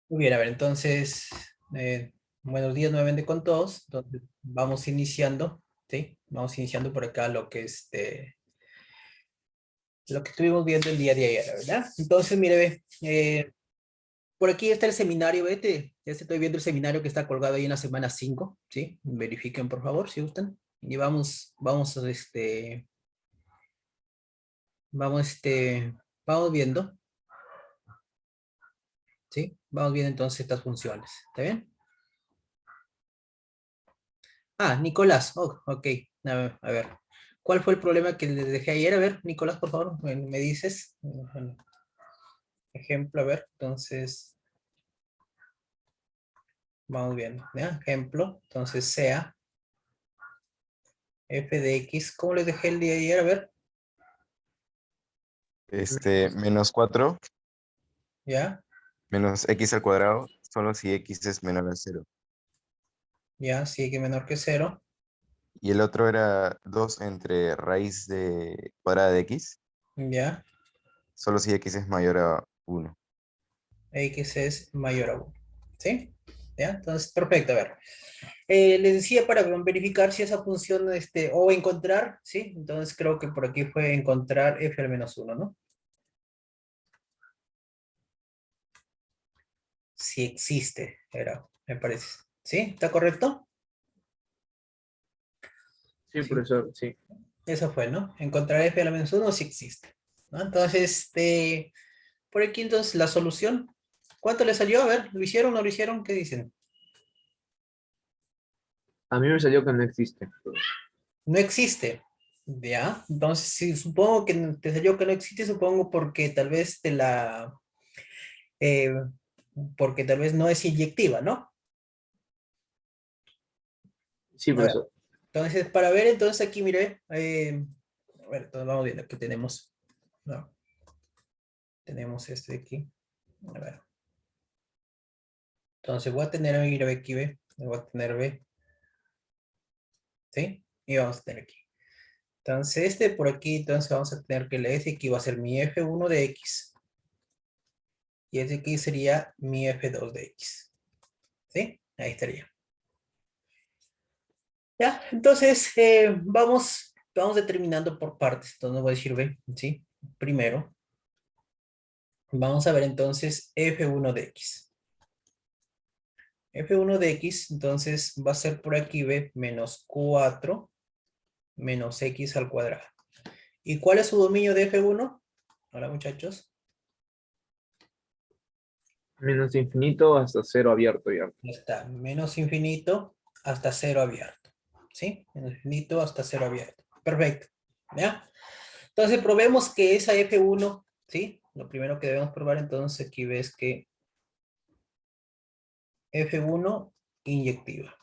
Muy bien, a ver, entonces, buenos días nuevamente con todos. Entonces, vamos iniciando, ¿sí? Vamos iniciando por acá lo que estuvimos viendo el día de ayer, ¿verdad? Entonces, mire, ve, por aquí está el seminario, vete, ya estoy viendo el seminario que está colgado ahí en la semana 5, ¿sí? Verifiquen, por favor, si gustan. Y vamos, vamos viendo, ¿sí? Vamos viendo entonces estas funciones, ¿está bien? Ah, Nicolás. Oh, ok. A ver. ¿Cuál fue el problema que les dejé ayer? A ver, Nicolás, por favor, me dices. Ejemplo, a ver. Entonces, vamos viendo. ¿Ya? Ejemplo. Entonces, sea f de x. ¿Cómo les dejé el día de ayer? A ver. Menos 4 ¿Ya? menos x al cuadrado, solo si x es menor a cero. ¿Ya? Sí, que menor que cero. Y el otro era 2 entre raíz de cuadrada de x, ¿Ya? solo si x es mayor a uno. X es mayor a 1. ¿Sí? ¿Ya? Entonces, perfecto. A ver. Les decía para verificar si esa función, o encontrar, ¿sí? Entonces, creo que por aquí fue encontrar f al menos 1, ¿no? Si existe, era, me parece. ¿Sí? ¿Está correcto? Sí, Sí. profesor, sí. Eso fue, ¿no? Encontrar f a la menos 1 si existe. ¿No? Entonces, por aquí entonces la solución. ¿Cuánto le salió? A ver, ¿lo hicieron o no lo hicieron? ¿Qué dicen? A mí me salió que no existe. No existe. Ya, entonces sí, supongo que te salió que no existe, supongo porque tal vez eh, porque tal vez no es inyectiva, ¿no? Sí, A ver, profesor. entonces para ver, entonces aquí mire, a ver, entonces vamos viendo que tenemos, no, tenemos este de aquí. A ver. Entonces voy a tener mira, B aquí, B. Voy a tener B. ¿Sí? Y vamos a tener aquí. Entonces por aquí, entonces vamos a tener que la S aquí va a ser mi F1 de X. Y este aquí sería mi F2 de X. ¿Sí? Ahí estaría. Ya, entonces vamos determinando por partes. Entonces voy a decir B, ¿sí? Primero, vamos a ver entonces F1 de X. F1 de X, entonces va a ser por aquí B menos 4 menos X al cuadrado. ¿Y cuál es su dominio de F1? Hola, muchachos. Menos infinito hasta cero abierto ya. Ya está. Menos infinito hasta cero abierto. ¿Sí? Menos infinito hasta cero abierto. Perfecto. ¿Ya? Entonces, probemos que esa F1, ¿sí? Lo primero que debemos probar entonces aquí ves que F1 inyectiva.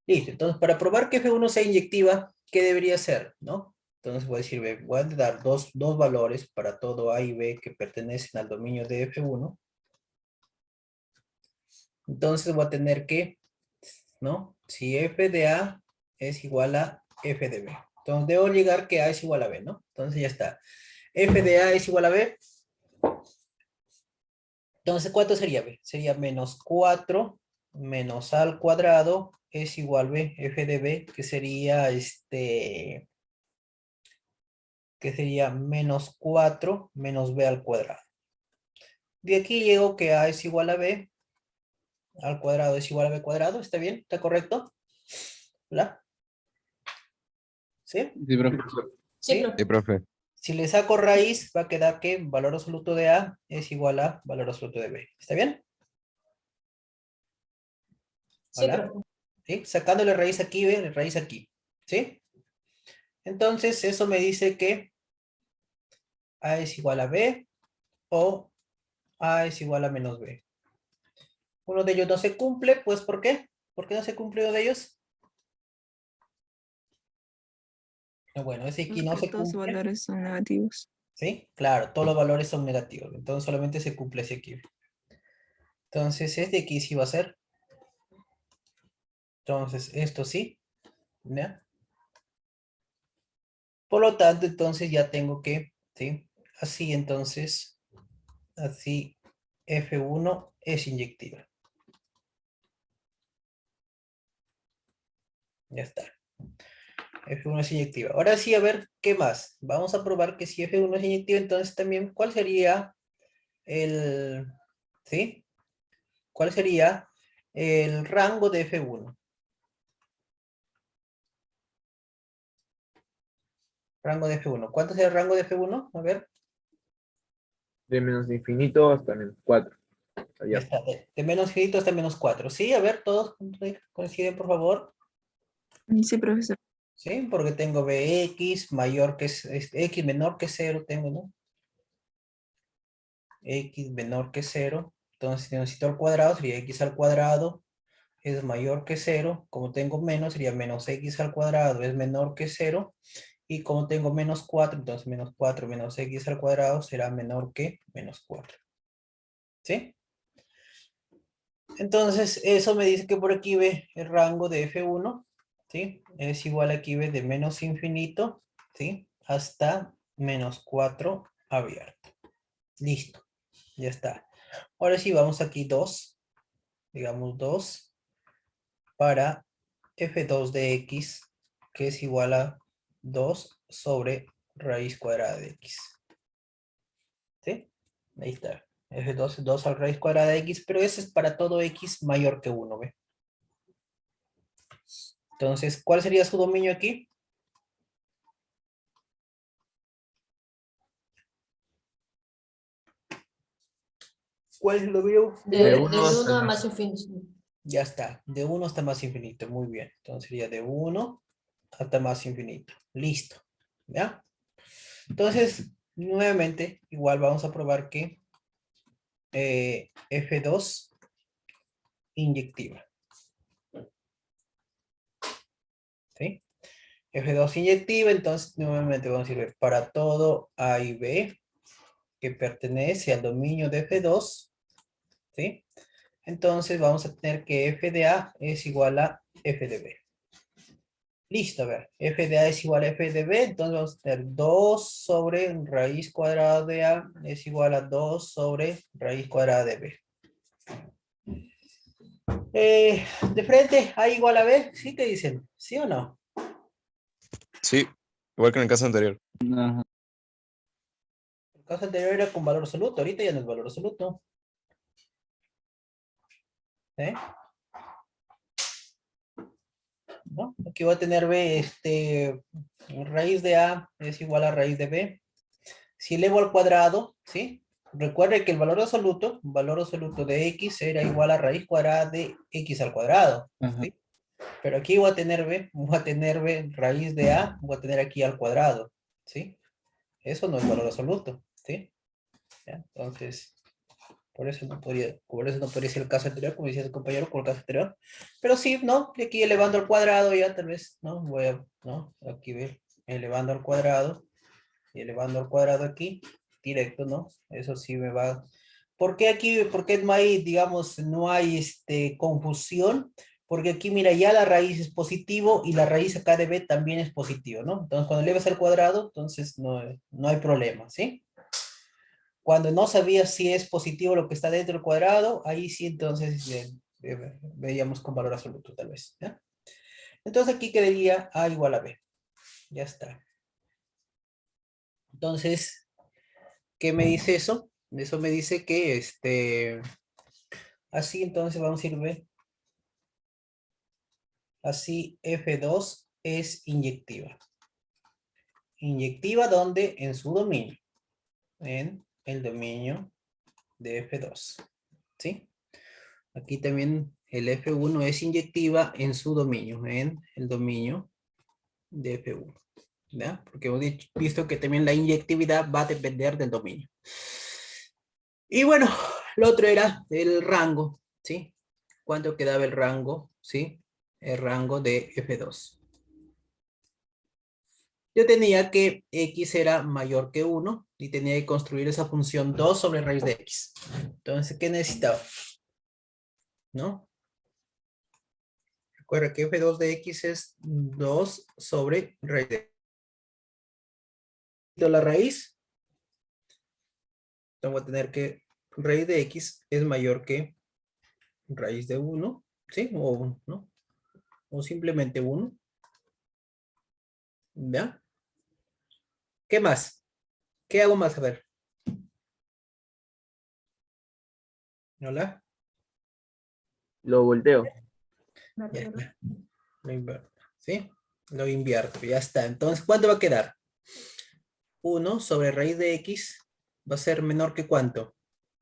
Listo. Entonces, para probar que F1 sea inyectiva, ¿qué debería ser? ¿No? Entonces voy a decir, voy a dar dos valores para todo A y B que pertenecen al dominio de F1. Entonces voy a tener que, ¿no? Si f de A es igual a f de B. Entonces debo llegar que A es igual a B, ¿no? Entonces ya está. F de A es igual a B. Entonces, ¿cuánto sería B? Sería menos 4 menos A al cuadrado es igual a B, f de B, que sería menos 4 menos B al cuadrado. De aquí llego que A es igual a B, al cuadrado es igual a B cuadrado, ¿está bien? ¿Está correcto? ¿Hola? ¿Sí? Sí, profe. Sí, ¿Sí? Sí, profe. profe. Si le saco raíz, va a quedar que valor absoluto de A es igual a valor absoluto de B. ¿Está bien? Sí, ¿Hola? profe. ¿Sí? Sacándole raíz aquí, ve, raíz aquí. ¿Sí? Entonces, eso me dice que A es igual a B o A es igual a menos B. Uno de ellos no se cumple, pues ¿por qué? ¿Por qué no se cumple uno de ellos? Bueno, ese aquí no Porque se todos los cumple. valores son negativos. ¿Sí? Claro, todos los valores son negativos. Entonces solamente se cumple ese aquí. Entonces, este aquí sí va a ser. Entonces, esto sí. ¿Ya? Por lo tanto, entonces ya tengo que, ¿sí? Así entonces, Así F1 es inyectiva. Ya está. F1 es inyectiva. Ahora sí, a ver, ¿qué más? Vamos a probar que si F1 es inyectiva, entonces también, ¿cuál sería el, ¿sí? ¿Cuál sería el rango de F1? Rango de F1. ¿Cuánto es el rango de F1? A ver, De menos infinito hasta menos 4. ya Abierto. está. De menos finito hasta menos 4. Sí, a ver, todos coinciden, por favor. Sí, profesor. Sí, porque tengo Bx mayor que X menor que 0, tengo, ¿no? X menor que 0. Entonces, si necesito al cuadrado, sería X al cuadrado es mayor que 0. Como tengo menos, sería menos X al cuadrado es menor que 0. Y como tengo menos 4, entonces menos 4 menos X al cuadrado será menor que menos 4. ¿Sí? Entonces, eso me dice que por aquí ve el rango de F1, ¿sí? Es igual aquí ve de menos infinito, ¿sí? Hasta menos 4 abierto. Listo, ya está. Ahora sí, vamos aquí 2, digamos 2, para F2 de X, que es igual a 2 sobre raíz cuadrada de X. ¿Sí? Ahí está. F2 es 2 a la raíz cuadrada de X, pero eso es para todo X mayor que 1, ¿ve? Entonces, ¿cuál sería su dominio aquí? ¿Cuál es el dominio? De uno Del hasta 1 a el más infinito. Ya está, de 1 hasta más infinito, muy bien. Entonces sería de 1 hasta más infinito. Listo, ¿ya? Entonces, nuevamente, igual vamos a probar que F2 inyectiva. ¿Sí? F2 inyectiva, entonces nuevamente vamos a ir para todo A y B que pertenece al dominio de F2, ¿sí? Entonces vamos a tener que F de A es igual a F de B. Listo, a ver, F de A es igual a F de B, entonces vamos a tener 2 sobre raíz cuadrada de A es igual a 2 sobre raíz cuadrada de B. De frente, A igual a B, ¿sí que dicen? ¿Sí o no? Sí, igual que en el caso anterior. El caso anterior era con valor absoluto, ahorita ya no es valor absoluto. ¿Eh? ¿No? Aquí voy a tener B, raíz de A es igual a raíz de B. Si elevo al cuadrado, ¿sí? Recuerde que el valor absoluto de X era igual a raíz cuadrada de X al cuadrado, ¿sí? Pero aquí voy a tener B raíz de A, voy a tener aquí al cuadrado, ¿sí? Eso no es valor absoluto, ¿sí? ¿Ya? Entonces, por eso no podría ser el caso anterior, como decía su compañero, con el caso anterior. Pero sí, ¿no? De aquí elevando al cuadrado ya tal vez, ¿no? Voy a, ¿no? Aquí ver, elevando al cuadrado, y elevando al cuadrado aquí, directo, ¿no? Eso sí me va. ¿Por qué aquí, por qué no hay, digamos, no hay confusión? Porque aquí, mira, ya la raíz es positivo y la raíz acá de b también es positivo, ¿no? Entonces, cuando elevas al cuadrado, entonces no hay problema, ¿sí? Cuando no sabías si es positivo lo que está dentro del cuadrado, ahí sí, entonces veíamos con valor absoluto, tal vez, ¿ya? Entonces aquí quedaría a igual a b. Ya está. Entonces, ¿qué me dice eso? Eso me dice que así entonces vamos a ir B. Así F2 es inyectiva. Inyectiva ¿dónde? En su dominio. En el dominio de F2. ¿Sí? Aquí también el F1 es inyectiva en su dominio. En el dominio de F1. ¿Ya? Porque hemos visto que también la inyectividad va a depender del dominio. Y bueno, lo otro era el rango, ¿sí? ¿Cuánto quedaba el rango? ¿Sí? El rango de F2. Yo tenía que X era mayor que 1 y tenía que construir esa función 2 sobre raíz de X. Entonces, ¿qué necesitaba? ¿No? Recuerda que F2 de X es 2 sobre raíz de X. La raíz. Entonces voy a tener que raíz de x es mayor que raíz de 1, ¿sí? O, ¿no? O simplemente 1. ¿Ya? ¿Qué más? ¿Qué hago más? A ver. ¿Hola? Lo volteo. Ya está. Lo invierto, ¿sí? Lo invierto, ya está. Entonces, ¿cuánto va a quedar? 1 sobre raíz de x va a ser menor que ¿cuánto?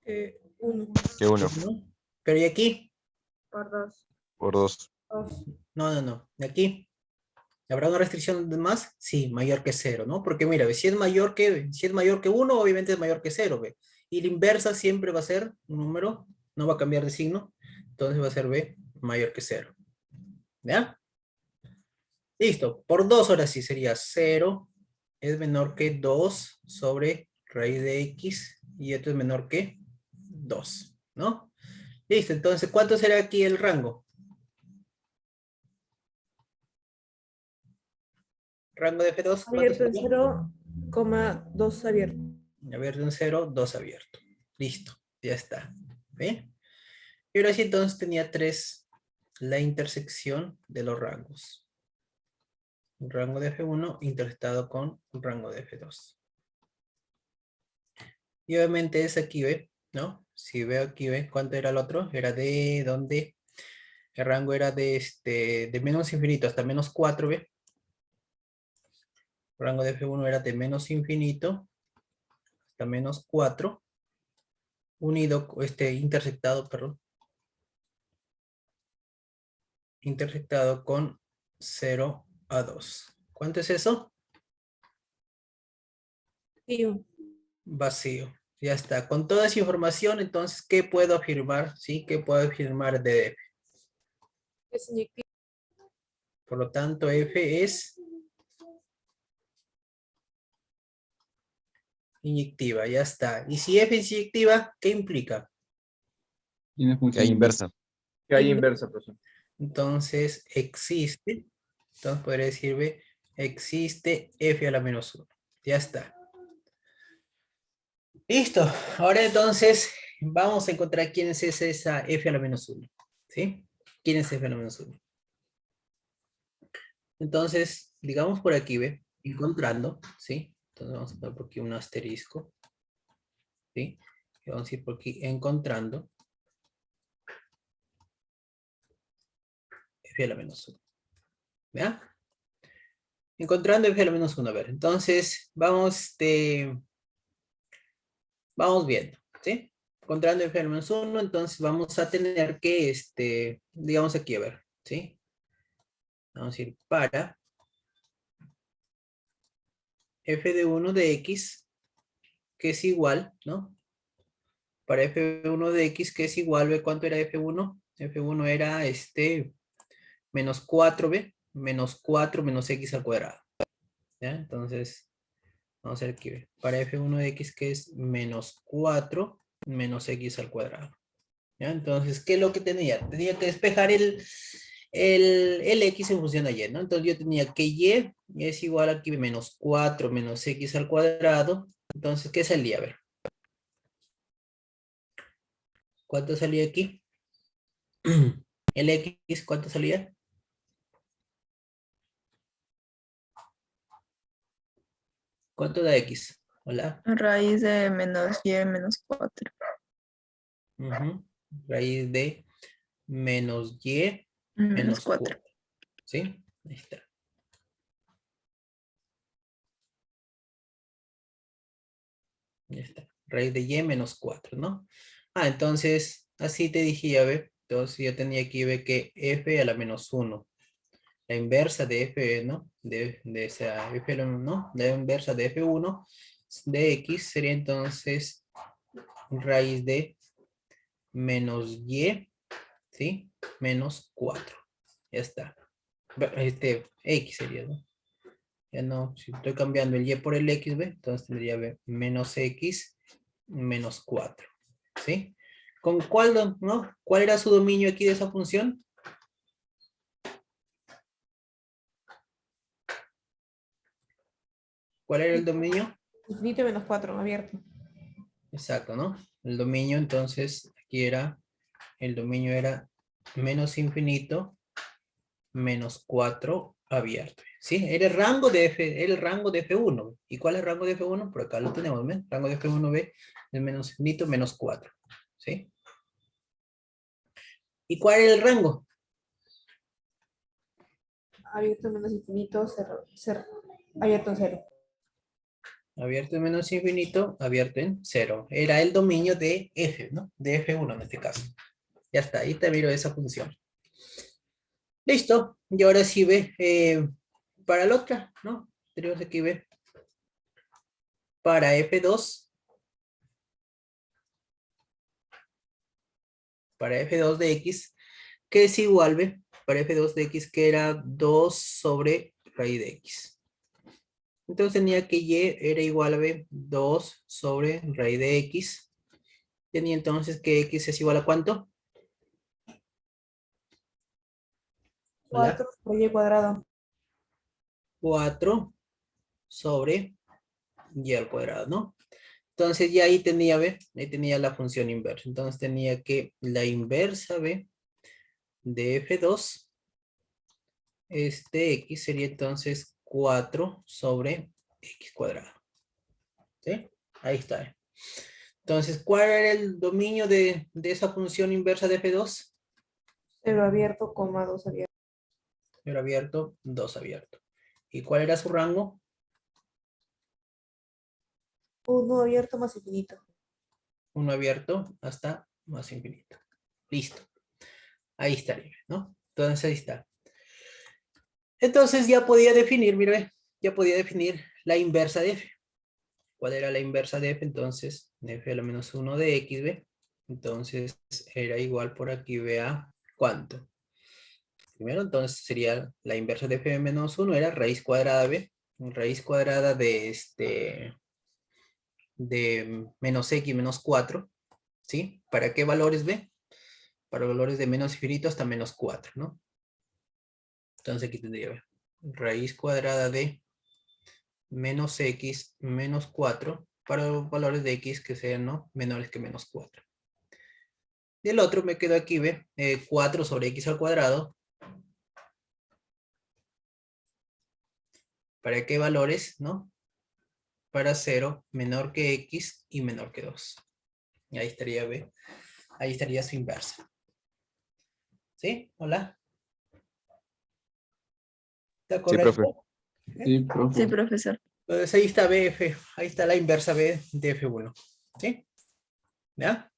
1 Que 1 1. Pero ¿y aquí? por 2. por 2. 2. No. ¿Y aquí? ¿Habrá una restricción de más? Sí, mayor que 0, ¿no? Porque mira, ve, si es mayor que 1, obviamente es mayor que 0, ¿ve? Y la inversa siempre va a ser un número, no va a cambiar de signo, entonces va a ser b mayor que 0. ¿Ya? Listo, por 2 ahora sí sería 0 es menor que 2 sobre raíz de x y esto es menor que 2, ¿no? Listo, entonces, ¿cuánto será aquí el rango? Rango de F2, ¿cuánto Abierto en sería? 0,2 abierto. Abierto en 0, 2 abierto. Listo, ya está. ¿Ve? Y ahora sí, entonces tenía 3, la intersección de los rangos. Un rango de F1 intersectado con un rango de F2. Y obviamente es aquí, ¿ve? ¿No? Si veo aquí, ¿ve? ¿Cuánto era el otro? Era de, ¿dónde? El rango era de menos infinito hasta menos 4, ¿ve? El rango de F1 era de menos infinito hasta menos 4, unido, intersectado, perdón, intersectado con 0 a 2. ¿Cuánto es eso? Vacío. Ya está. Con toda esa información, entonces, ¿qué puedo afirmar? ¿Sí? ¿Qué puedo afirmar de F? Es inyectivo. Por lo tanto, F es inyectiva. Ya está. Y si F es inyectiva, ¿qué implica? Tiene Que función hay inversa. inversa. Que hay inversa, profesor. Entonces, existe. Entonces, podría decirme, existe F a la menos 1. Ya está. Listo. Ahora entonces, vamos a encontrar quién es esa F a la menos 1. ¿Sí? ¿Quién es F a la menos 1? Entonces, digamos por aquí, ¿ve? Encontrando, ¿sí? Entonces vamos a poner por aquí un asterisco, ¿sí? Y vamos a ir por aquí encontrando F a la menos 1. ¿Ya? Encontrando F a la menos 1, a ver. Entonces, vamos viendo, ¿sí? Encontrando F a la menos 1, entonces vamos a tener que, digamos aquí, a ver, ¿sí? Vamos a ir para F de 1 de X, que es igual, ¿no? Para F1 de X, que es igual, ¿ve cuánto era F1? F1 era menos 4b, menos 4 menos x al cuadrado. ¿Ya? Entonces, vamos a ver aquí, ¿ve? Para F1 de x, que es menos 4 menos x al cuadrado. ¿Ya? Entonces, ¿qué es lo que tenía? Tenía que despejar el x en función de y, ¿no? Entonces yo tenía que y es igual aquí menos 4 menos x al cuadrado. Entonces, ¿qué salía? A ver. ¿Cuánto salía aquí? El x, ¿cuánto salía? ¿Cuánto da x? Hola. Raíz de menos y menos 4. Ujú. Raíz de menos y Menos menos 4. 4. ¿Sí? Ahí está. Ahí está. Raíz de y menos 4, ¿no? Ah, entonces, así te dije, ya ve. Entonces yo tenía aquí, ve que f a la menos 1. La inversa de f, ¿no? De esa f, ¿no? La inversa de f1 de x sería entonces raíz de menos y, ¿sí? Menos 4. Ya está. X sería, ¿no? Ya no, si estoy cambiando el y por el x, ¿ve? Entonces tendría ¿ve? Menos x menos 4, ¿sí? ¿Con cuál, no? ¿Cuál era su dominio aquí de esa función? ¿Cuál era el dominio? Infinito menos 4 abierto. Exacto, ¿no? El dominio, entonces, aquí era, el dominio era menos infinito, menos 4 abierto. ¿Sí? Era el rango de F, era el rango de F1. ¿Y cuál es el rango de F1? Por acá lo tenemos, ¿ven? Rango de F1B es menos infinito, menos 4. ¿Sí? ¿Y cuál era el rango? Abierto menos infinito, cero, cero. Abierto en cero. Abierto en menos infinito, abierto en 0. Era el dominio de F, ¿no? De F1 en este caso. Ya está, ahí te miro esa función. Listo. Y ahora sí ve para la otra, ¿no? Tenemos aquí ve para F2. Para F2 de X, que es igual, ve, para F2 de X, que era 2 sobre raíz de X. Entonces tenía que Y era igual a B, 2 sobre raíz de X. Tenía entonces que X es igual a ¿cuánto? Hola. 4 por y cuadrado. 4 sobre y al cuadrado, ¿no? Entonces ya ahí tenía, ¿ve? Ahí tenía la función inversa. Entonces tenía que la inversa, ¿ve? De F2, X sería entonces 4 sobre X cuadrado. ¿Sí? Ahí está. Entonces, ¿cuál era el dominio de esa función inversa de F2? Cero abierto, coma 2 abierto. 0 abierto, 2 abierto. ¿Y cuál era su rango? 1 abierto más infinito. 1 abierto hasta más infinito. Listo. Ahí estaría, ¿no? Entonces ahí está. Entonces ya podía definir, mire, ya podía definir la inversa de F. ¿Cuál era la inversa de F? Entonces, F a la menos 1 de X, ¿ve? Entonces era igual por aquí, vea, ¿cuánto? Primero, entonces sería la inversa de F menos 1 era raíz cuadrada, ¿ve? Raíz cuadrada de menos X menos 4, ¿sí? ¿Para qué valores, ve? Para valores de menos infinito hasta menos 4, ¿no? Entonces aquí tendría, ¿ve? Raíz cuadrada de menos X menos 4 para los valores de X que sean, ¿no? Menores que menos 4. Y el otro me quedó aquí, ¿ve? 4 sobre X al cuadrado. ¿Para qué valores, no? Para 0 menor que X y menor que 2. Y ahí estaría, ¿ve? Ahí estaría su inversa. ¿Sí? Hola. ¿Está Sí, profe. correcto? Sí, profe. Sí, profesor. Entonces ahí está BF. Ahí está la inversa B de F1. ¿Sí? ¿Ya?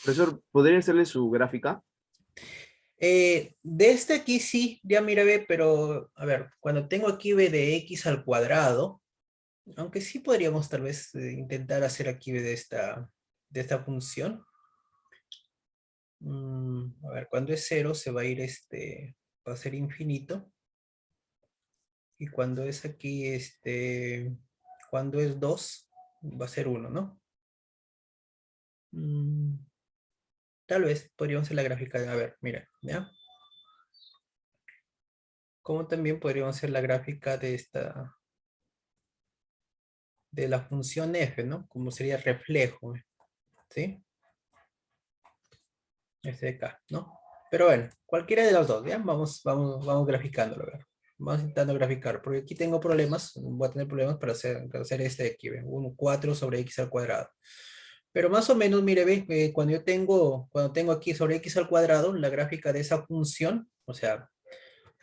Profesor, ¿podría hacerle su gráfica? De este aquí sí, ya mira B, pero a ver, cuando tengo aquí B de X al cuadrado, aunque sí podríamos tal vez intentar hacer aquí B de esta función. A ver, cuando es 0 se va a ir va a ser infinito. Y cuando es aquí, cuando es 2, va a ser 1, ¿no? Tal vez podríamos hacer la gráfica de, a ver, mira, ¿ya? Como también podríamos hacer la gráfica de de la función f, ¿no? Como sería reflejo, ¿sí? Este de acá, ¿no? Pero bueno, cualquiera de los dos, ¿ya? Vamos graficándolo, a ver. Vamos intentando graficar, porque aquí tengo problemas, voy a tener problemas para hacer este de aquí, ¿ve? 1, 4 sobre x al cuadrado. Pero más o menos, mire, ve, cuando tengo aquí sobre x al cuadrado, la gráfica de esa función, o sea,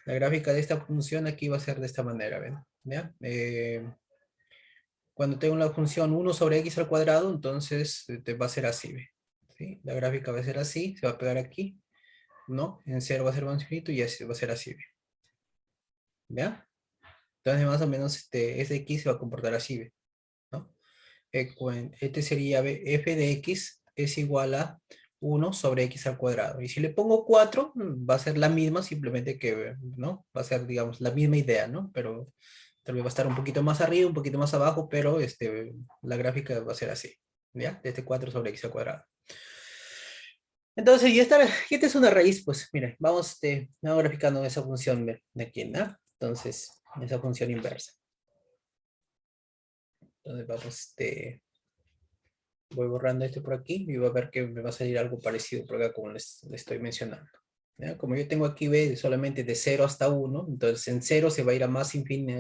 la gráfica de esta función aquí va a ser de esta manera, ¿ven? ¿Ya? Cuando tengo la función 1 sobre x al cuadrado, entonces te va a ser así, ¿ve? ¿Sí? La gráfica va a ser así, se va a pegar aquí, ¿no? En 0 va a ser más infinito y así va a ser así, ¿ve? ¿Ya? Entonces más o menos ese x se va a comportar así, ¿ve? ¿No? Este sería f de x es igual a 1 sobre x al cuadrado. Y si le pongo 4, va a ser la misma, simplemente que, ¿no? Va a ser, digamos, la misma idea, ¿no? Pero tal vez va a estar un poquito más arriba, un poquito más abajo, pero la gráfica va a ser así, ¿ya? De este 4 sobre x al cuadrado. Entonces, y esta es una raíz, pues, mira, vamos graficando esa función de aquí, ¿no? Entonces, esa función inversa. Entonces, vamos, Voy borrando este por aquí y va a ver que me va a salir algo parecido por acá como les estoy mencionando. ¿Ya? Como yo tengo aquí B solamente de 0 hasta 1, entonces en 0 se va a ir a más infinito,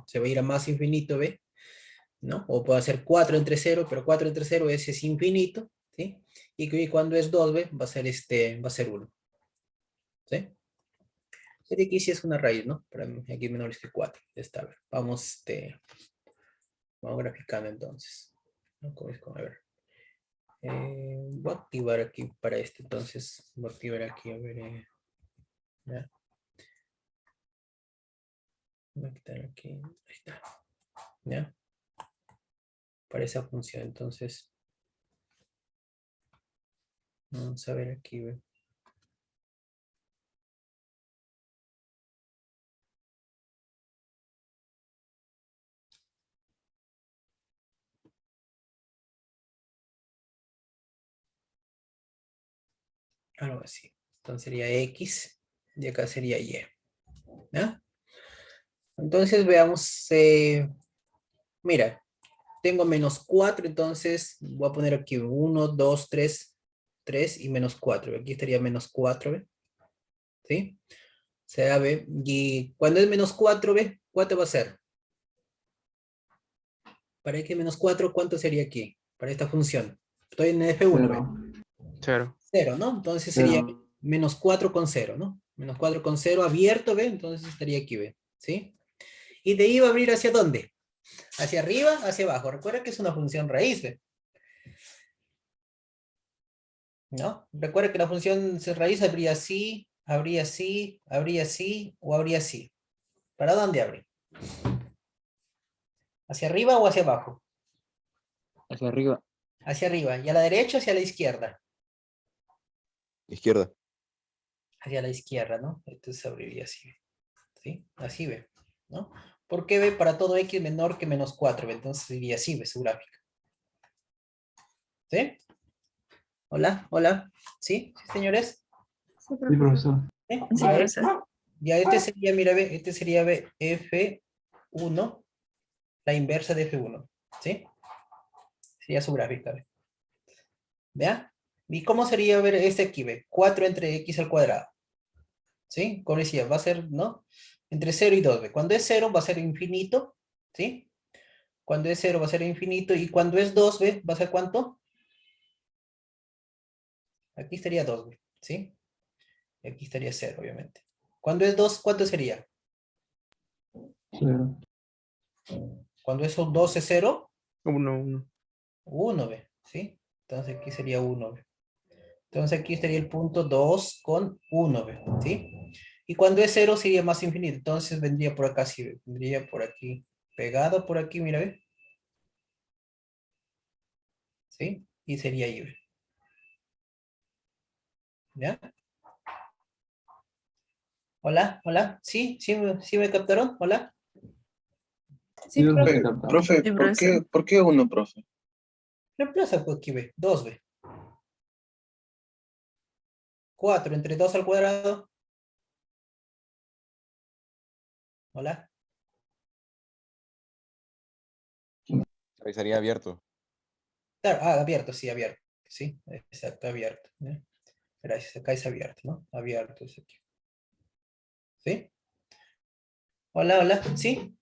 se va a ir a más infinito B, ¿no? O puedo hacer 4 entre 0, pero 4 entre 0 es infinito, ¿sí? Y cuando es 2B va a ser, va a ser 1, ¿sí? Sería aquí sí es una raíz, ¿no? Para mí, aquí menor que 4. Ya está, a ver. Vamos, vamos graficando entonces. ¿No? A ver. Voy a activar aquí para este, entonces. Voy a activar aquí, a ver. Ya. Voy a quitar aquí. Ahí está. ¿Ya? Para esa función, entonces. Vamos a ver aquí, ve. Algo así. Entonces sería X y acá sería Y. ¿Ya? Entonces veamos. Mira, tengo menos 4, entonces voy a poner aquí 1, 2, 3, 3 y menos 4. Aquí estaría menos 4, ¿ve? ¿Sí? O sea, ¿ve? Y cuando es menos 4, ¿ve? ¿Cuánto va a ser? Para que menos 4, ¿cuánto sería aquí? Para esta función. Estoy en F1, ¿ve? 0. 0, ¿no? Entonces sería menos 4 con 0, ¿no? Menos 4 con 0 abierto, ¿ve? Entonces estaría aquí, ¿ve? ¿Sí? Y de ahí va a abrir hacia dónde? Hacia arriba, hacia abajo. Recuerda que es una función raíz, ¿ve? ¿No? Recuerda que la función raíz habría así, habría así, habría así o habría así. ¿Para dónde abre? ¿Hacia arriba o hacia abajo? Hacia arriba. Hacia arriba. ¿Y a la derecha o hacia la izquierda? Izquierda. Hacia la izquierda, ¿no? Entonces abriría así. ¿Sí? Así ve, ¿no? ¿Por qué ve para todo x menor que menos 4? Entonces iría así, ve su gráfica. ¿Sí? Hola, hola. ¿Sí? ¿Sí, señores? Sí, profesor. ¿Sí? Sí, Ya, profesor. ya este sería, mira, ve, este sería ve, F1, la inversa de F1. ¿Sí? Sería su gráfica, ve. ¿Ya? ¿Y cómo sería ver este aquí, ve? 4 entre x al cuadrado. ¿Sí? Como decía, va a ser, ¿no? Entre 0 y 2, ve. Cuando es 0 va a ser infinito, ¿sí? Cuando es 0 va a ser infinito. Y cuando es 2, ve, ¿va a ser cuánto? Aquí estaría 2, ve, ¿sí? Y aquí estaría 0, obviamente. Cuando es 2, ¿cuánto sería? 0. Cuando es 2 es 0, 1, 1. 1, ve, ¿sí? Entonces aquí sería 1, ve. Entonces aquí estaría el punto 2 con 1, ve, ¿sí? Y cuando es 0 sería más infinito. Entonces vendría por acá, sí, ve, vendría por aquí. Pegado por aquí, mira, ve. ¿Sí? Y sería Y, ve. ¿Ya? Hola, hola. ¿Sí? ¿Sí me captaron? Hola. Sí, profe. Profe, Sí, profesor. ¿por qué uno, profe? Reemplaza por aquí, ve. 2, ve. 4 entre 2 al cuadrado. Hola. Estaría abierto. Claro, abierto, sí, abierto. Sí, exacto, abierto. ¿Ya? Gracias, acá es abierto, ¿no? Abierto es aquí. ¿Sí? Hola, hola. ¿Sí?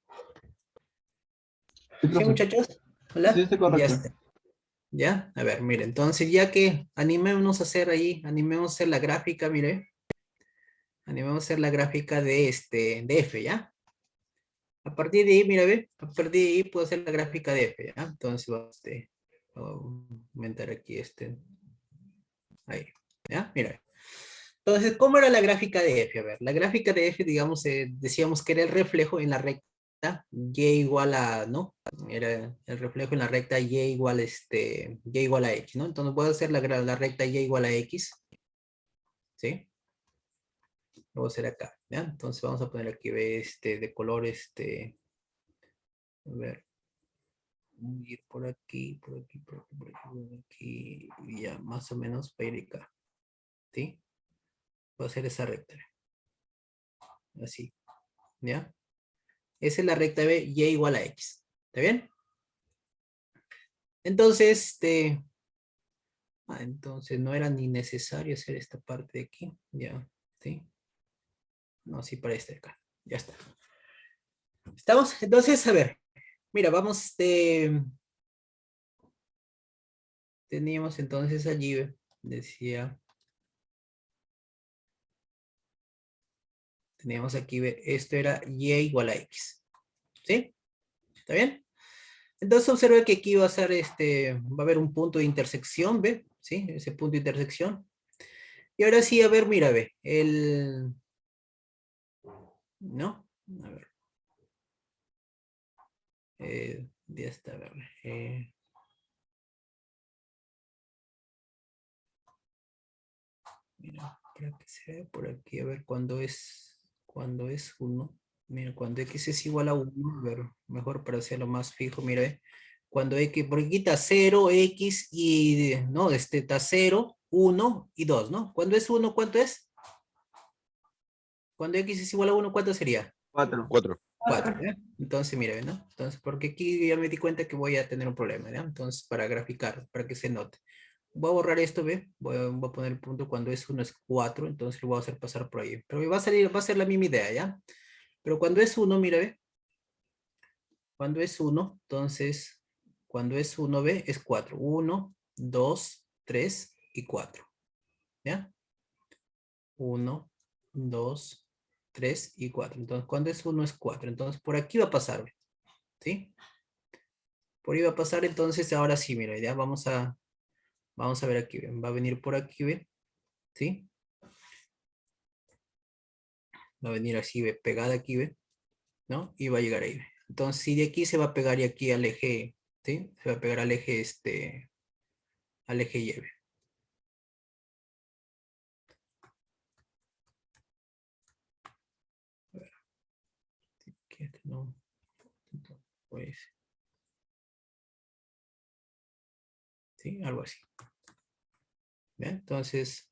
Sí, ¿Sí, profe. muchachos? Sí, Hola. está Ya correcto. está. ¿Ya? A ver, mire, entonces ya que animémonos a hacer ahí, animémonos a hacer la gráfica, mire. Animémonos a hacer la gráfica de de F, ¿ya? A partir de ahí, mira, ve, a partir de ahí puedo hacer la gráfica de F, ¿ya? Entonces, voy a aumentar aquí ahí, ¿ya? Mira. Entonces, ¿cómo era la gráfica de F? A ver, la gráfica de F, digamos, decíamos que era el reflejo en la recta y igual a, ¿no? Era el reflejo en la recta y igual, y igual a x, ¿no? Entonces, voy a hacer la recta y igual a x, ¿sí? Lo voy a hacer acá, ¿ya? Entonces, vamos a poner aquí, ve, de color, a ver, voy a ir por aquí, por aquí, por aquí, por aquí, por aquí, y ya, más o menos para ir acá, ¿sí? Voy a hacer esa recta, así, ¿ya? Esa es la recta B, y igual a x. ¿Está bien? Entonces, entonces no era ni necesario hacer esta parte de aquí. Ya, ¿sí? No, sí, para este de acá. Ya está. ¿Estamos? Entonces, a ver. Mira, vamos, teníamos entonces allí, decía, teníamos aquí, esto era y igual a x. ¿Sí? ¿Está bien? Entonces observe que aquí va a ser va a haber un punto de intersección, ¿ve? ¿Sí? Ese punto de intersección. Y ahora sí, a ver, mira, ve, ¿no? A ver. Ya está, a ver. Mira, para que se vea por aquí, a ver, cuando es 1. Mira, cuando x es igual a 1, a ver, mejor para hacerlo más fijo, mira, ve. Cuando x, porque aquí está 0, x y, no, está 0, 1 y 2, ¿no? Cuando es 1, ¿cuánto es? Cuando x es igual a 1, ¿cuánto sería? 4. 4. 4, ¿ya? Entonces, mira, ¿no? Entonces, porque aquí ya me di cuenta que voy a tener un problema, ¿ya? Entonces, para graficar, para que se note. Voy a borrar esto, ¿ve? Voy a poner el punto cuando es 1 es 4, entonces lo voy a hacer pasar por ahí. Pero va a salir, va a ser la misma idea, ¿ya? Pero cuando es 1, mira, ¿ve? Cuando es 1, entonces, cuando es 1, ¿ve? Es 4. 1, 2, 3 y 4, ¿ya? 1, 2, 3 y 4. Entonces, cuando es 1 es 4. Entonces, por aquí va a pasar, ¿ve? ¿Sí? Por ahí va a pasar, entonces, ahora sí, mira, ya vamos a ver aquí, ¿ve? Va a venir por aquí, ¿ve? ¿Sí? Va a venir así, ¿ve? Pegada aquí, ¿ve? ¿No? Y va a llegar ahí, ¿ve? Entonces, si de aquí se va a pegar y aquí al eje, ¿sí? Se va a pegar al eje, al eje Y, ¿ve? A ver, aquí no, pues, ¿sí? Algo así. ¿Ve? Entonces,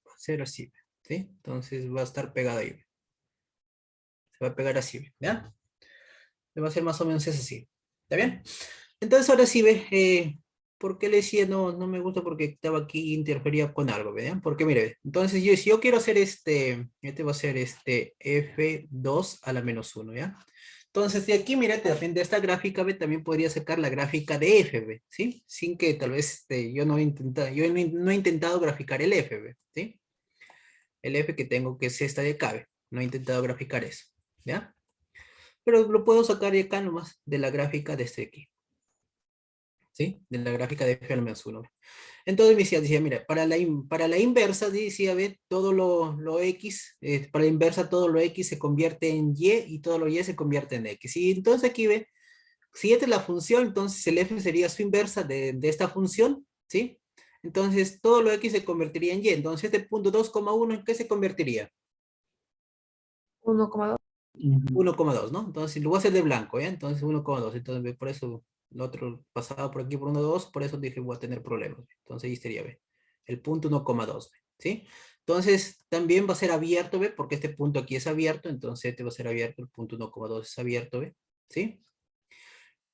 va a ser así, ¿ve? ¿Sí? Entonces va a estar pegado ahí, ¿ve? Se va a pegar así, ¿ve? ¿Ya? Va a ser más o menos es así. ¿Está bien? Entonces ahora sí, ve, ¿por qué le decía no me gusta? Porque estaba aquí interfería con algo, ¿vean? Porque mire, ve, entonces yo, si yo quiero hacer este va a ser f2 a la menos 1, ¿ya? Entonces de aquí, mire, de esta gráfica, ve, también podría sacar la gráfica de f, ve, ¿sí? Sin que tal vez yo no he no he intentado graficar el f, ve, ¿sí? El f que tengo que es esta de acá, ve, no he intentado graficar eso, ¿ya? Pero lo puedo sacar de acá nomás, de la gráfica de este aquí. ¿Sí? De la gráfica de f al menos 1. Entonces me decía, mira, para la inversa, decía, ve, todo lo x, para la inversa todo lo x se convierte en y todo lo y se convierte en x. Y entonces aquí ve, si esta es la función, entonces el f sería su inversa de esta función, ¿sí? Entonces todo lo x se convertiría en y. Entonces este punto 2,1, ¿en qué se convertiría? 1,2. 1,2, ¿no? Entonces lo voy a hacer de blanco, ¿ya? Entonces 1,2. Entonces por eso lo otro pasaba por aquí por 1,2, por eso dije voy a tener problemas. Entonces ahí estaría, ¿ve? El punto 1,2, ¿sí? Entonces también va a ser abierto, ¿ve? Porque este punto aquí es abierto, entonces este va a ser abierto, el punto 1,2 es abierto, ¿ve? ¿Sí?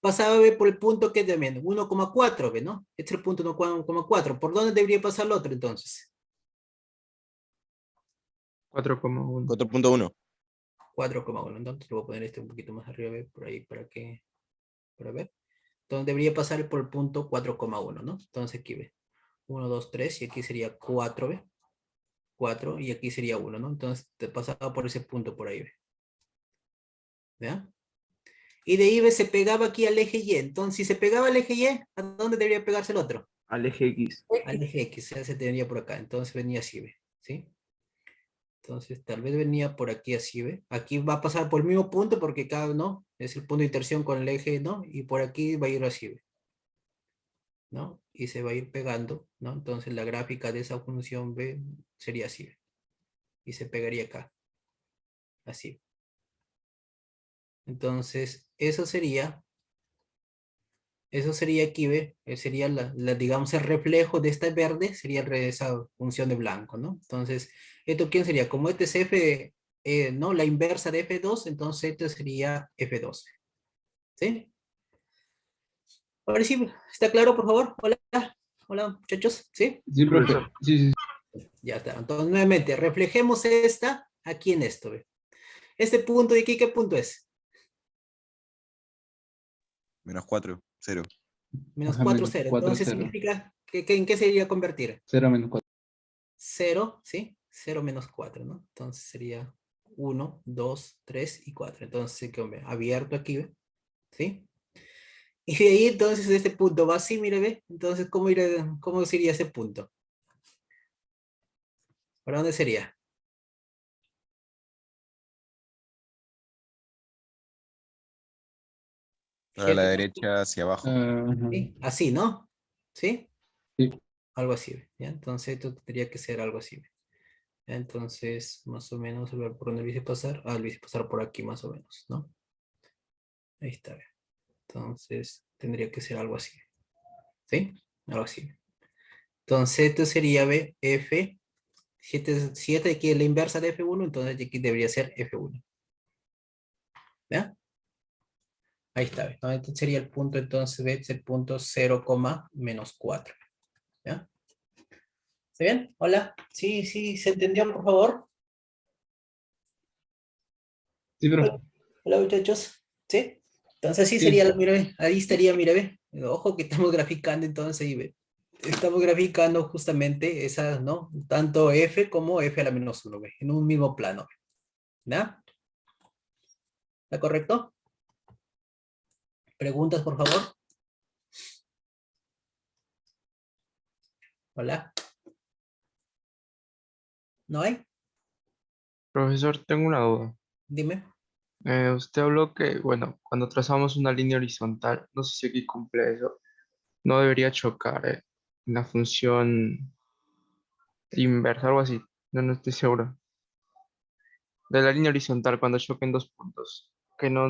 Pasaba, ¿ve? Por el punto que también, 1,4, ¿ve? ¿No? Este es el punto 1,4. ¿Por dónde debería pasar el otro entonces? 4,1. 4.1. 4,1. Entonces lo voy a poner un poquito más arriba, ¿ve? Por ahí, para ver. Entonces debería pasar por el punto 4,1, ¿no? Entonces aquí ve. 1, 2, 3 y aquí sería 4, ¿ve? 4 y aquí sería 1, ¿no? Entonces te pasaba por ese punto por ahí, ¿ve? ¿Ya? Y de ahí, ¿ve? Se pegaba aquí al eje Y. Entonces, si se pegaba al eje Y, ¿a dónde debería pegarse el otro? Al eje X. Al eje X, ya se tenía por acá. Entonces venía así, ¿ve? ¿Sí? Entonces tal vez venía por aquí así, ¿ve? Aquí va a pasar por el mismo punto porque cada, ¿no? Es el punto de intersección con el eje, ¿no? Y por aquí va a ir así, ¿ve? ¿No? Y se va a ir pegando, ¿no? Entonces la gráfica de esa función B sería así. Y se pegaría acá. Así. Entonces, eso sería aquí, ¿ve? Sería digamos, el reflejo de esta verde, sería esa función de blanco, ¿no? Entonces, ¿esto quién sería? Como este es F, ¿no? La inversa de F2, entonces esto sería F2. ¿Sí? Ahora sí, ¿está claro, por favor? Hola, hola, muchachos, ¿sí? Sí, profe. Sí, sí. Ya está. Entonces, nuevamente, reflejemos esta aquí en esto, ¿ve? Este punto de aquí, ¿qué punto es? -4, 0. Menos Ajá, 4, menos 0. 4, Entonces 0. significa que ¿en qué sería convertir? 0 menos 4. 0, ¿sí? 0 menos 4, ¿no? Entonces sería 1, 2, 3 y 4. Entonces, ¿qué hombre? Abierto aquí, ¿ve? ¿Sí? Y de ahí, entonces, este punto va así, mire, ¿ve? Entonces, ¿cómo sería ese punto? ¿Para dónde sería? Para la ¿Cierto? derecha hacia abajo. Ajá. ¿Sí? Así, ¿no? ¿Sí? Sí. Algo así, ¿ve? ¿Ya? Entonces, esto tendría que ser algo así, ¿ve? ¿Ya? Entonces, más o menos, a ver por dónde lo hice pasar. Ah, lo hice pasar por aquí, más o menos, ¿no? Ahí está, ¿ve? Entonces, tendría que ser algo así, ¿sí? Algo así. Entonces, esto sería, ¿ve? F, 7 aquí es la inversa de F1, entonces aquí debería ser F1. ¿Ya? Ahí está, ¿ve? ¿No? Este sería el punto, entonces, ¿ve? Es el punto 0, menos 4. ¿Ya? ¿Está bien? Hola. Sí, sí, ¿se entendió, por favor? Sí, profe. Hola, hola, muchachos. ¿Sí? Entonces así Sí. sería, mira, ve, ahí estaría, mira, ve. Ojo que estamos graficando entonces ahí, ve. Estamos graficando justamente esas, ¿no? Tanto F como F a la menos 1, ve, en un mismo plano. ¿Ya? ¿Está correcto? ¿Preguntas, por favor? Hola. ¿No hay? Profesor, tengo una duda. Dime. Usted habló que, bueno, cuando trazamos una línea horizontal, no sé si aquí cumple eso, no debería chocar la función inversa, algo así, no estoy seguro. De la línea horizontal cuando choquen dos puntos, que no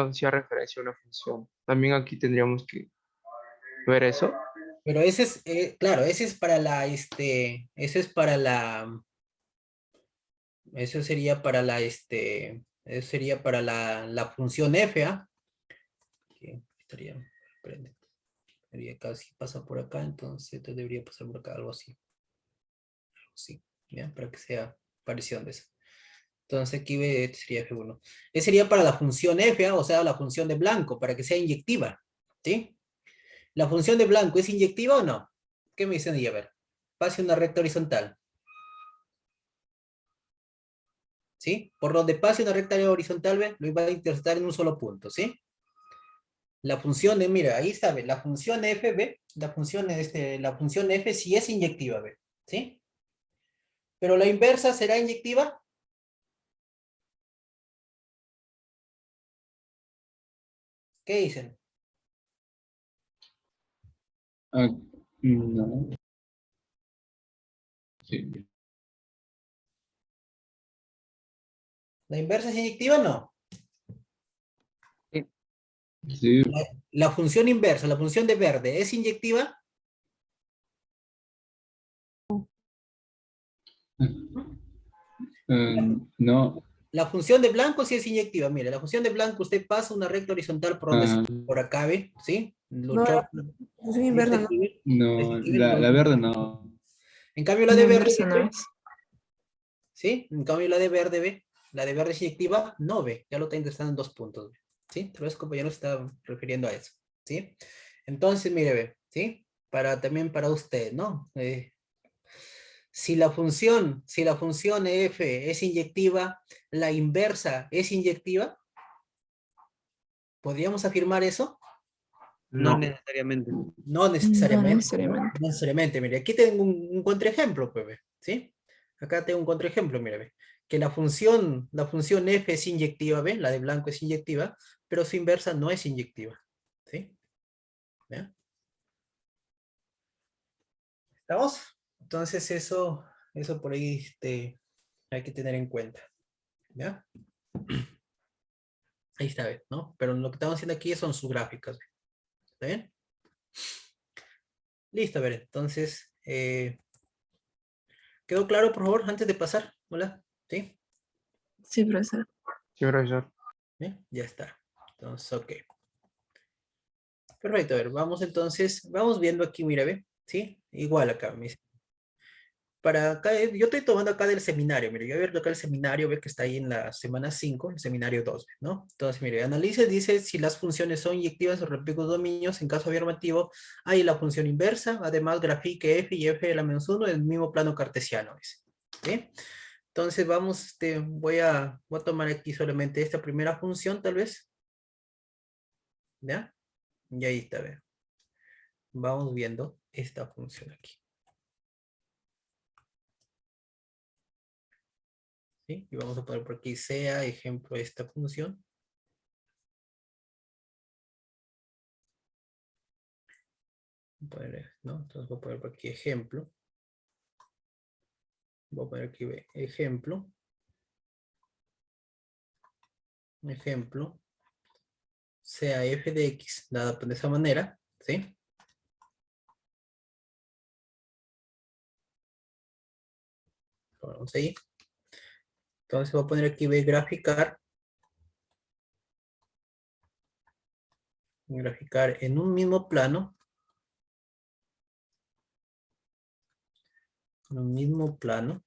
hacía referencia a una función. También aquí tendríamos que ver eso. Pero ese es, claro, ese es para ese es para eso sería para la función f, ¿ah? Que estaría, espérate, estaría casi pasa por acá, entonces esto debería pasar por acá, algo así, sí, ¿ya? Para que sea parecido a eso. Entonces aquí ve, este sería f1. Ese sería para la función f, ¿ah? O sea, la función de blanco, para que sea inyectiva, ¿sí? ¿La función de blanco es inyectiva o no? ¿Qué me dicen ahí? A ver, pase una recta horizontal. ¿Sí? Por donde pase una recta horizontal, ¿ve? Lo va a interceptar en un solo punto, ¿sí? La función, mira, ahí está, ¿ve? La función f, ¿ve? La función f sí es inyectiva, ¿ve? ¿Sí? Pero la inversa será inyectiva. ¿Qué dicen? Ah, no. Sí. ¿La inversa es inyectiva o no? Sí. La función inversa, la función de verde, ¿es inyectiva? No. La función de blanco sí es inyectiva. Mire, la función de blanco, usted pasa una recta horizontal por donde Ah, por acá, ¿ve? ¿Sí? No, la Luchó. función Este inversa no. aquí, ¿ve? Este no. aquí, ¿ve? No La es verde inyectiva. no. En cambio, la La de verde, inversa no ¿ve? es. ¿Sí? En cambio, la de verde, ¿ve? La de verde es inyectiva, no, ¿ve? Ya lo está interesando en 2 puntos, ¿ve? ¿Sí? Tal vez compañero se está refiriendo a eso, ¿sí? Entonces, mire, ¿ve? ¿Sí? También para usted, ¿no? Si la función f es inyectiva, la inversa es inyectiva, ¿podríamos afirmar eso? No No. necesariamente. No No necesariamente, ¿no? necesariamente. No necesariamente, mire, aquí tengo un contraejemplo, pues, ¿ve? ¿Sí? Acá tengo un contraejemplo, mire, ¿ve? Que la función f es inyectiva, ¿ve? La de blanco es inyectiva, pero su inversa no es inyectiva, ¿sí? ¿Ya? ¿Estamos? Entonces eso por ahí hay que tener en cuenta, ¿ya? Ahí está, ¿ve? ¿No? Pero lo que estamos haciendo aquí son sus gráficas, ¿ve? ¿Está bien? Listo, a ver, entonces, ¿quedó claro, por favor, antes de pasar? Hola, ¿sí? Sí, profesor. Sí, profesor. Bien, ya está. Entonces, ok. Perfecto, a ver, vamos entonces, vamos viendo aquí, mira, ve, ¿sí? Igual acá, para acá, yo estoy tomando acá del seminario, mire, yo voy a ver acá el seminario, ve que está ahí en la semana 5, el seminario 2, ¿no? Entonces, mire, analice, dice si las funciones son inyectivas o replicos dominios, en caso afirmativo, hay la función inversa, además grafique f y f de la menos 1 en el mismo plano cartesiano, dice, ¿sí? Entonces, vamos, voy a tomar aquí solamente esta primera función, tal vez, ¿ya? Y ahí está, ve. Vamos viendo esta función aquí. ¿Sí? Y vamos a poner por aquí sea ejemplo de esta función. ¿No? Entonces voy a poner por aquí ejemplo. Voy a poner aquí ejemplo. Ejemplo. Sea f de x, dada de esa manera. ¿Sí? Vamos ahí. Entonces voy a poner aquí graficar. Graficar en un mismo plano. En un mismo plano.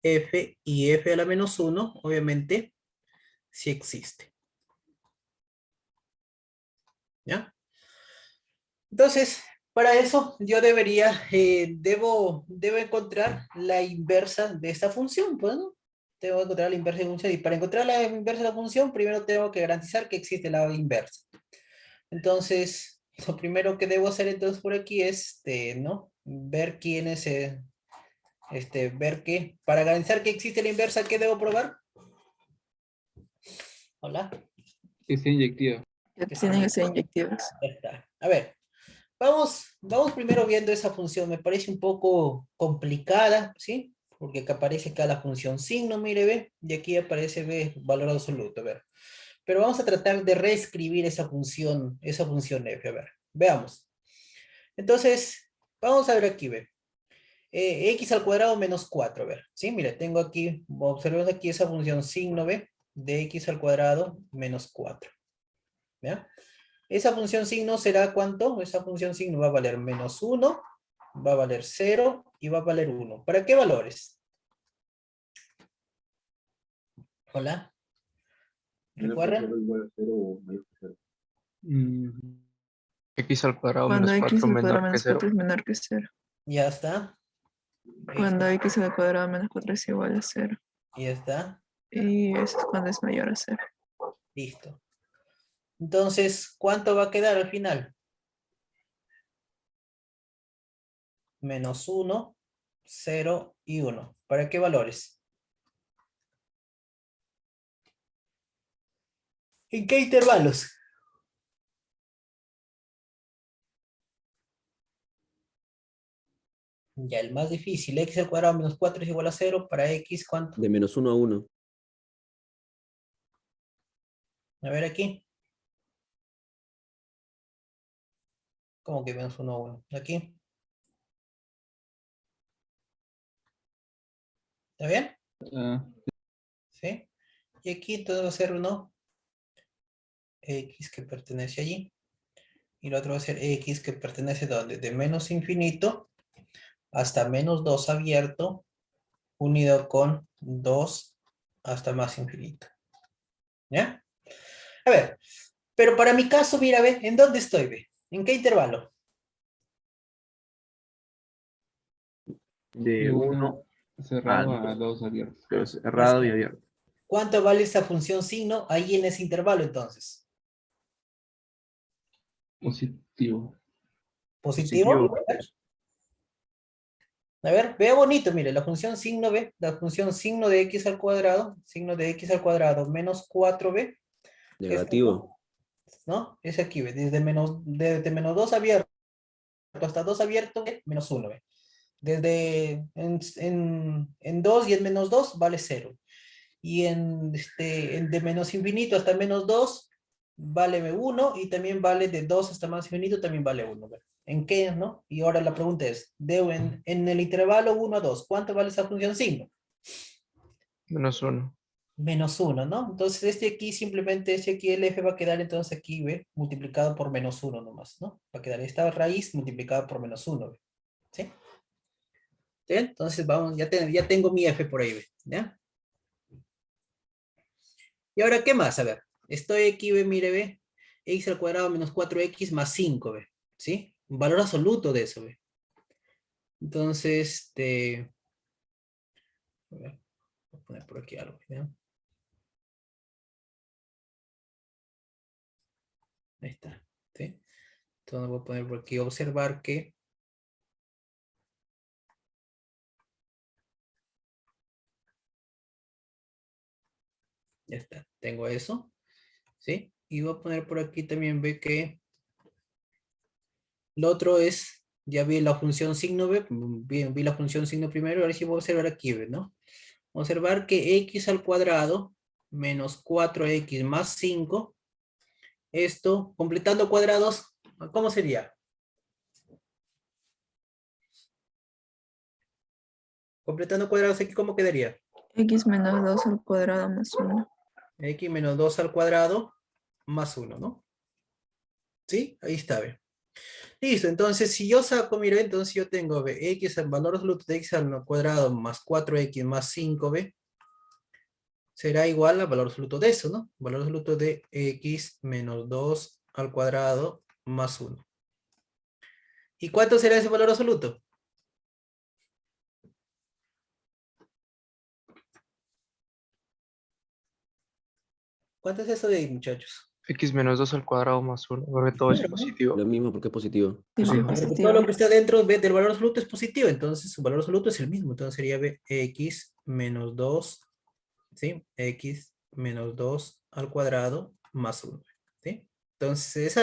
F y f a la menos 1, obviamente, si existe. ¿Ya? Entonces, para eso yo debo encontrar la inversa de esta función, pues, ¿no? Tengo que encontrar la inversa de la función, y para encontrar la inversa de la función, primero tengo que garantizar que existe la inversa. Entonces, lo primero que debo hacer entonces por aquí es, ¿no? Ver quién es, ver qué, para garantizar que existe la inversa, ¿qué debo probar? Hola. Que sea inyectiva. Que Que tienen sí. que ser inyectivas. Ya está. A ver, vamos primero viendo esa función. Me parece un poco complicada, ¿sí? Porque acá aparece acá la función signo, mire, ve, y aquí aparece v valor absoluto, a ver. Pero vamos a tratar de reescribir esa función f, a ver. Veamos. Entonces, vamos a ver aquí, ve. X al cuadrado menos 4, a ver. Sí, mire, tengo aquí, observemos aquí esa función signo, ve, de x al cuadrado menos 4. ¿Ya? Esa función signo será ¿cuánto? Esa función signo va a valer menos 1, va a valer 0 y va a valer 1. ¿Para qué valores? Hola. ¿Recuerdan? Mm, X al cuadrado Cuando menos x 4 al cuadrado menor que menos 0. 4 es menor que 0. Ya está. Cuando x al cuadrado menos 4 es igual a 0. Ya está. Y eso es cuando es mayor a 0. Listo. Entonces, ¿cuánto va a quedar al final? Menos 1, 0 y 1. ¿Para qué valores? ¿En qué intervalos? Ya, el más difícil. X al cuadrado menos 4 es igual a 0. Para X, ¿cuánto? De menos 1 a 1. A ver aquí. ¿Cómo que menos 1 a 1? Aquí. ¿Está bien? ah, ¿Sí? Y aquí todo va a ser 1 X que pertenece allí. Y lo otro va a ser X que pertenece ¿dónde? De menos infinito hasta menos 2 abierto, unido con 2 hasta más infinito. ¿Ya? A ver, pero para mi caso, mira, ve, ¿en dónde estoy, ve? ¿En qué intervalo? De de 1 1 cerrado a a 2 abiertos. pero cerrado y abierto. ¿Cuánto vale esa función signo ahí en ese intervalo entonces? Positivo. ¿Positivo? Positivo. A ver, vea bonito, mire, la función signo, ve, la función signo de x al cuadrado, menos 4b, Negativo. ¿no? Es aquí, ve, desde menos 2 abierto hasta 2 abierto, menos 1, ve. Desde en 2 y en menos 2 vale 0. Y de menos infinito hasta menos 2 vale 1 y también vale de 2 hasta más infinito también vale 1. ¿En qué, no? Y ahora la pregunta es, en el intervalo 1 a 2, ¿cuánto vale esa función signo? Menos 1. menos 1, ¿no? Entonces este aquí simplemente, este aquí el f va a quedar entonces aquí, ¿ve? Multiplicado por menos 1 nomás, ¿no? Va a quedar esta raíz multiplicada por menos 1, ¿ve? ¿Sí? ¿Sí? Entonces vamos, ya tengo mi f por ahí, ¿ve? ¿Ya? Y ahora, ¿qué más? A ver, estoy aquí, ¿ve? Mire, ¿ve? X al cuadrado menos 4x más 5, ¿ve? ¿Sí? Un valor absoluto de eso, ¿ve? Entonces, a ver, voy a poner por aquí algo, ¿ya? Ahí está, ¿sí? Entonces voy a poner por aquí observar que ya está, tengo eso, ¿sí? Y voy a poner por aquí también, ve que lo otro es, ya vi la función signo, ve, vi la función signo primero, ahora sí voy a observar aquí, ve, ¿no? Observar que x al cuadrado menos 4x más 5, esto, completando cuadrados, ¿cómo sería? Completando cuadrados aquí, ¿cómo quedaría? X menos 2 al cuadrado más 1. X menos 2 al cuadrado más 1, ¿no? ¿Sí? Ahí está, ve. Listo, entonces si yo saco, mira, entonces yo tengo, ve, x, el valor absoluto de x al cuadrado más 4x más 5, ve, será igual al valor absoluto de eso, ¿no? Valor absoluto de x menos 2 al cuadrado más 1. ¿Y cuánto será ese valor absoluto? ¿Cuánto es eso de ahí, muchachos? X menos 2 al cuadrado más 1, porque todo es Claro, ¿no? positivo. Lo mismo porque es positivo. Sí, Ajá, más porque positivo. todo lo que está dentro del valor absoluto es positivo, entonces su valor absoluto es el mismo, entonces sería x menos 2, ¿sí? X menos 2 al cuadrado más 1, ¿sí? Entonces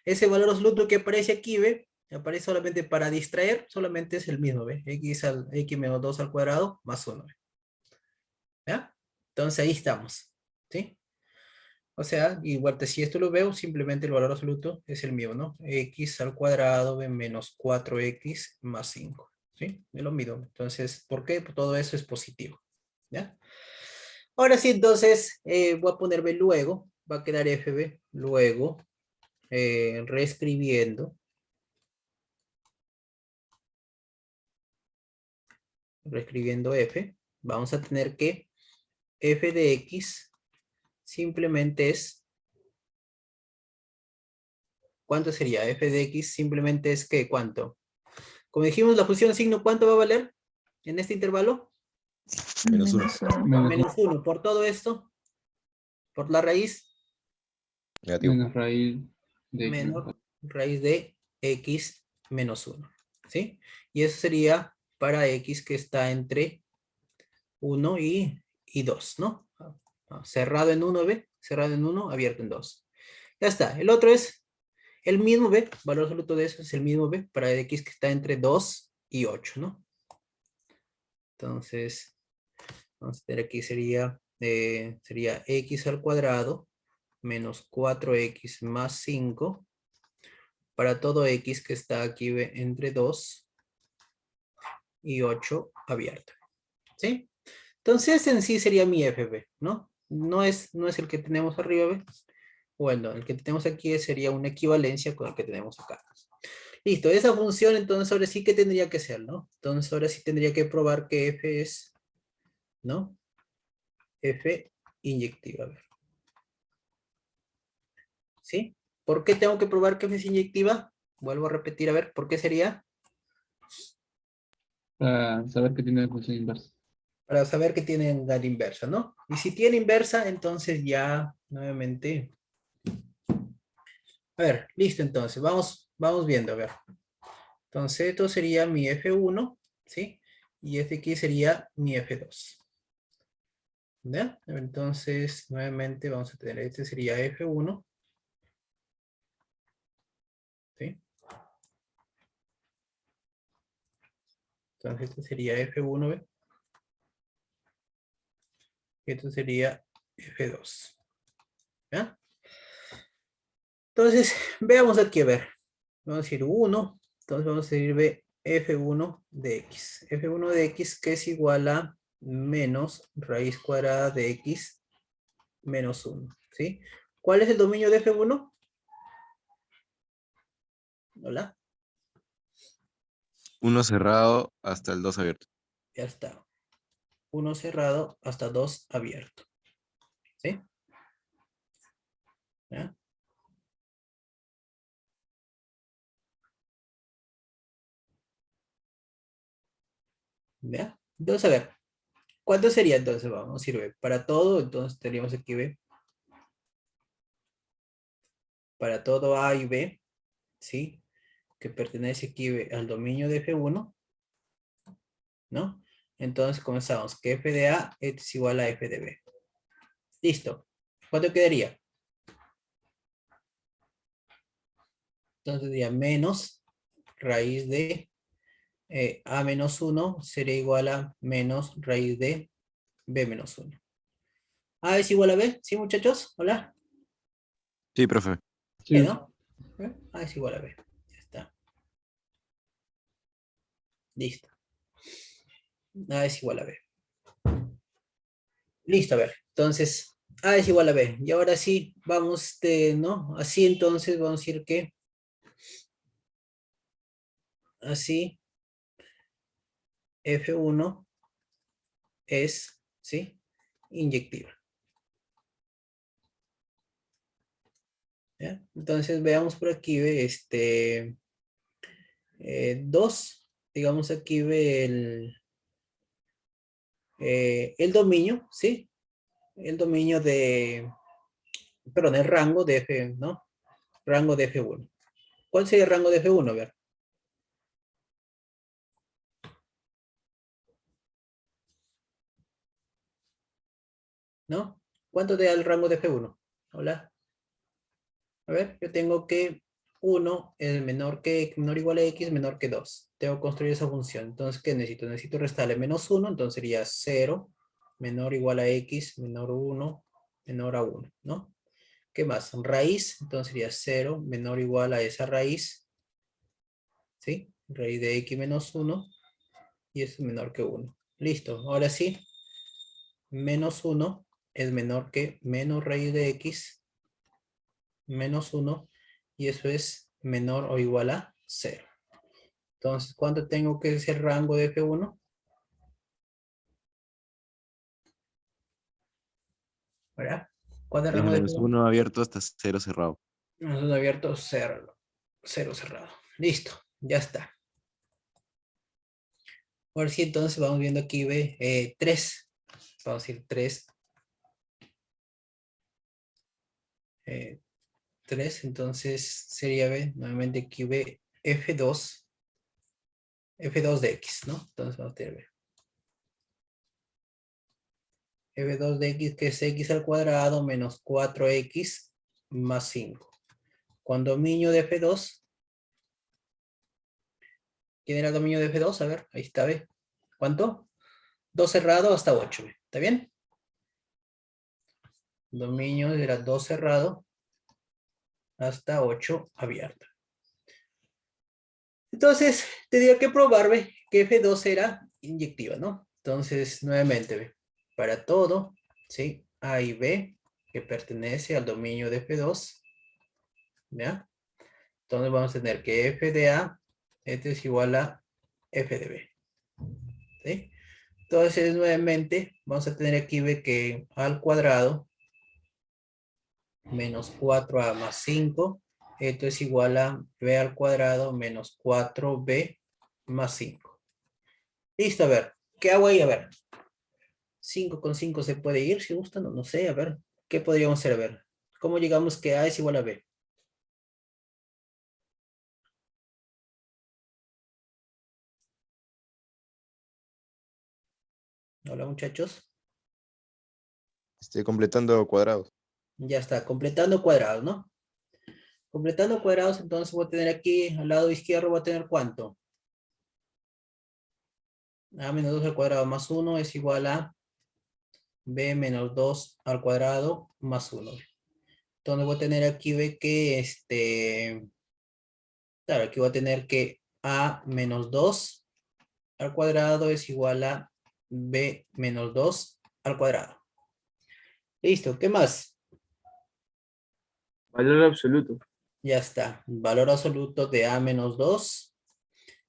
ese valor absoluto que aparece aquí, ¿ve? Aparece solamente para distraer, solamente es el mismo, ¿ve? X menos 2 al cuadrado más 1, ¿ve? ¿Ya? Entonces ahí estamos, ¿sí? O sea, igual si esto lo veo, simplemente el valor absoluto es el mío, ¿no? X al cuadrado de menos 4x más 5, ¿sí? Es lo mismo. Entonces, ¿por qué? Pues todo eso es positivo, ¿ya? Ahora sí, entonces, voy a ponerme luego, va a quedar fb, luego, reescribiendo f, vamos a tener que f de x simplemente es, ¿cuánto sería? F de x simplemente es ¿qué? ¿Cuánto? Como dijimos, la función signo, ¿cuánto va a valer en este intervalo? Menos 1. Menos 1. Menos, Menos 1. Por todo esto, por la raíz, Negativo. menos raíz de X. menor raíz de x menos 1. ¿Sí? Y eso sería para x que está entre 1 y 2, ¿no? Cerrado en 1, ¿ve? Cerrado en 1, abierto en 2. Ya está. El otro es el mismo, ¿ve? Valor absoluto de eso es el mismo, ¿ve? Para x que está entre 2 y 8, ¿no? Entonces, vamos a tener aquí sería x al cuadrado menos 4x más 5 para todo x que está aquí, ¿ve? Entre 2 y 8 abierto. ¿Sí? Entonces en sí sería mi fb, ¿no? No es el que tenemos arriba, ¿ve? Bueno, el que tenemos aquí sería una equivalencia con el que tenemos acá. Listo, esa función entonces ahora sí que tendría que ser, ¿no? Entonces ahora sí tendría que probar que f es, ¿no? F inyectiva, a ver. ¿Sí? ¿Por qué tengo que probar que f es inyectiva? Vuelvo a repetir, a ver, ¿por qué sería? Para saber que tiene función inversa. Para saber que tiene la inversa, ¿no? Y si tiene inversa, entonces ya, nuevamente. A ver, listo, entonces, vamos viendo, a ver. Entonces, esto sería mi F1, ¿sí? Y este aquí sería mi F2. ¿Ya? Entonces, nuevamente vamos a tener, este sería F1, ¿sí? Entonces, este sería F1, ¿ve? Y esto sería F2. ¿Ya? Entonces, veamos aquí, a ver. Vamos a decir 1, entonces vamos a decir F1 de X. F1 de X que es igual a menos raíz cuadrada de x menos 1, ¿sí? ¿Cuál es el dominio de F1? Hola, Uno cerrado hasta el 2 abierto. ya está. 1 cerrado hasta 2 abierto, ¿sí? ¿Ya? ¿Ya? Entonces, a ver, ¿cuánto sería entonces? Vamos, sirve para todo, entonces teníamos aquí B. Para todo A y B, ¿sí? Que pertenece aquí al dominio de F1, ¿no? Entonces comenzamos que f de A es igual a f de B. Listo. ¿Cuánto quedaría? Entonces sería menos raíz de A menos 1 sería igual a menos raíz de B menos 1. A es igual a B, ¿sí, muchachos? Hola. Sí, profe. Sí. ¿No? A es igual a B. Ya está. Listo. A es igual a B. Listo, a ver. Entonces, A es igual a B. Y ahora sí, vamos de, ¿no? Así entonces vamos a decir que así F1 es, ¿sí? Inyectiva. ¿Ya? Entonces veamos por aquí, ve, 2, digamos aquí ve el dominio, ¿sí? El dominio de, perdón, el rango de F, ¿no? Rango de F1. ¿Cuál sería el rango de F1? A ver. ¿No? ¿Cuánto te da el rango de F1? Hola. A ver, yo tengo que 1 es menor que menor o igual a X, menor que 2. Tengo que construir esa función. Entonces, ¿qué necesito? Necesito restarle menos 1, entonces sería 0, menor o igual a X, menor 1, menor a 1, ¿no? ¿Qué más? Raíz, entonces sería 0, menor o igual a esa raíz, ¿sí? Raíz de X menos 1, y eso es menor que 1. Listo, ahora sí, menos 1 es menor que menos raíz de X menos 1 y eso es menor o igual a 0. Entonces, ¿cuánto tengo que ser rango de F1? ¿Verdad? ¿Cuánto es el rango de Menos F1? 1 abierto hasta 0 cerrado. Menos 1 abierto, 0. 0 cerrado. Listo, ya está. Ahora sí, entonces vamos viendo aquí, ve, 3. Vamos a ir 3. 3, entonces sería, ve, nuevamente aquí, ve, F2. F2 de X, ¿no? Entonces vamos a tener, ve. F2 de X, que es X al cuadrado menos 4X más 5. Con dominio de F2. ¿Quién era el dominio de F2? A ver, ahí está, ¿ve? ¿Cuánto? 2 cerrado hasta 8, ¿ve? ¿Está bien? Dominio era 2 cerrado hasta 8 abierto. Entonces, tenía que probar, ¿ve? Que F2 era inyectiva, ¿no? Entonces, nuevamente, ¿ve? Para todo, ¿sí? A y B, que pertenece al dominio de F2, ¿ya? Entonces vamos a tener que F de A, esto es igual a F de B, ¿sí? Entonces, nuevamente, vamos a tener aquí, ¿ve? Que A al cuadrado menos 4A más 5. Esto es igual a B al cuadrado menos 4B más 5. Listo, a ver. ¿Qué hago ahí? A ver. 5 con 5 se puede ir, si gustan, no sé, a ver. ¿Qué podríamos hacer? A ver. ¿Cómo llegamos que A es igual a B? Hola, muchachos. Estoy completando cuadrados. Ya está, completando cuadrados, ¿no? Completando cuadrados, entonces voy a tener aquí, al lado izquierdo voy a tener ¿cuánto? A menos 2 al cuadrado más 1 es igual a B menos 2 al cuadrado más 1. Entonces voy a tener aquí, ve que claro, aquí voy a tener que A menos 2 al cuadrado es igual a b menos 2 al cuadrado. Listo, ¿qué más? Valor absoluto. Ya está. Valor absoluto de a menos 2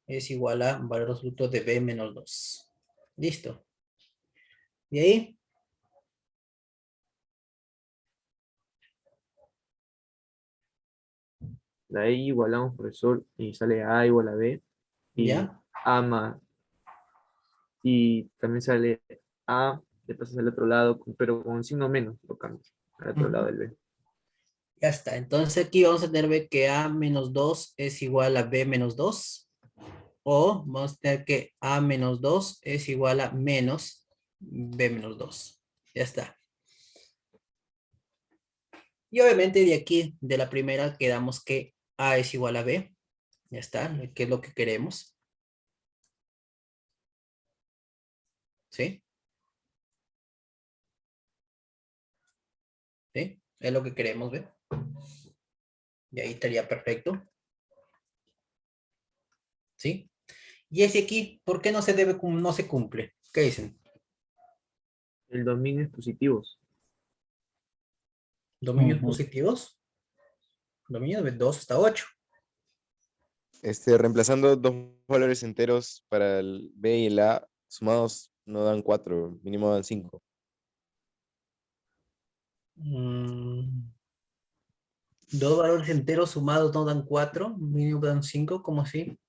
es igual a valor absoluto de b menos 2. Listo. ¿Y ahí? De ahí igualamos, profesor, y sale A igual a B. Y ¿Ya? A más. Y también sale A, le pasas al otro lado, pero con un signo menos, lo cambias al otro lado del B. Ya está. Entonces aquí vamos a tener que a menos 2 es igual a b menos 2. O vamos a tener que a menos 2 es igual a menos b menos 2. Ya está. Y obviamente de aquí, de la primera, quedamos que a es igual a b. Ya está, que es lo que queremos. ¿Sí? ¿Sí? Es lo que queremos, ¿ve? Y ahí estaría perfecto. ¿Sí? Y ese aquí, ¿por qué no se debe, no se cumple? ¿Qué dicen? El dominio es positivos. ¿Dominios Ujú. positivos? Dominio de 2 hasta 8. Reemplazando dos valores enteros para el B y el A, sumados no dan 4, mínimo dan 5. Dos valores enteros sumados no dan 4, mínimo dan 5, ¿cómo así?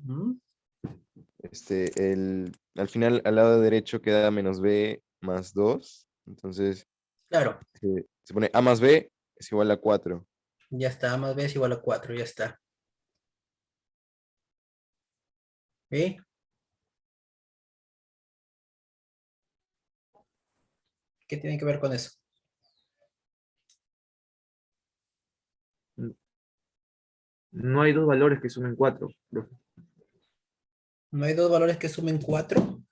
Mm, Al final, al lado derecho queda menos B más 2. Entonces, Claro, se pone A más B es igual a 4. ya está, A más B es igual a 4, ya está. ¿Sí? ¿Qué tiene que ver con eso? No hay dos valores que sumen 4. ¿No hay dos valores que sumen 4?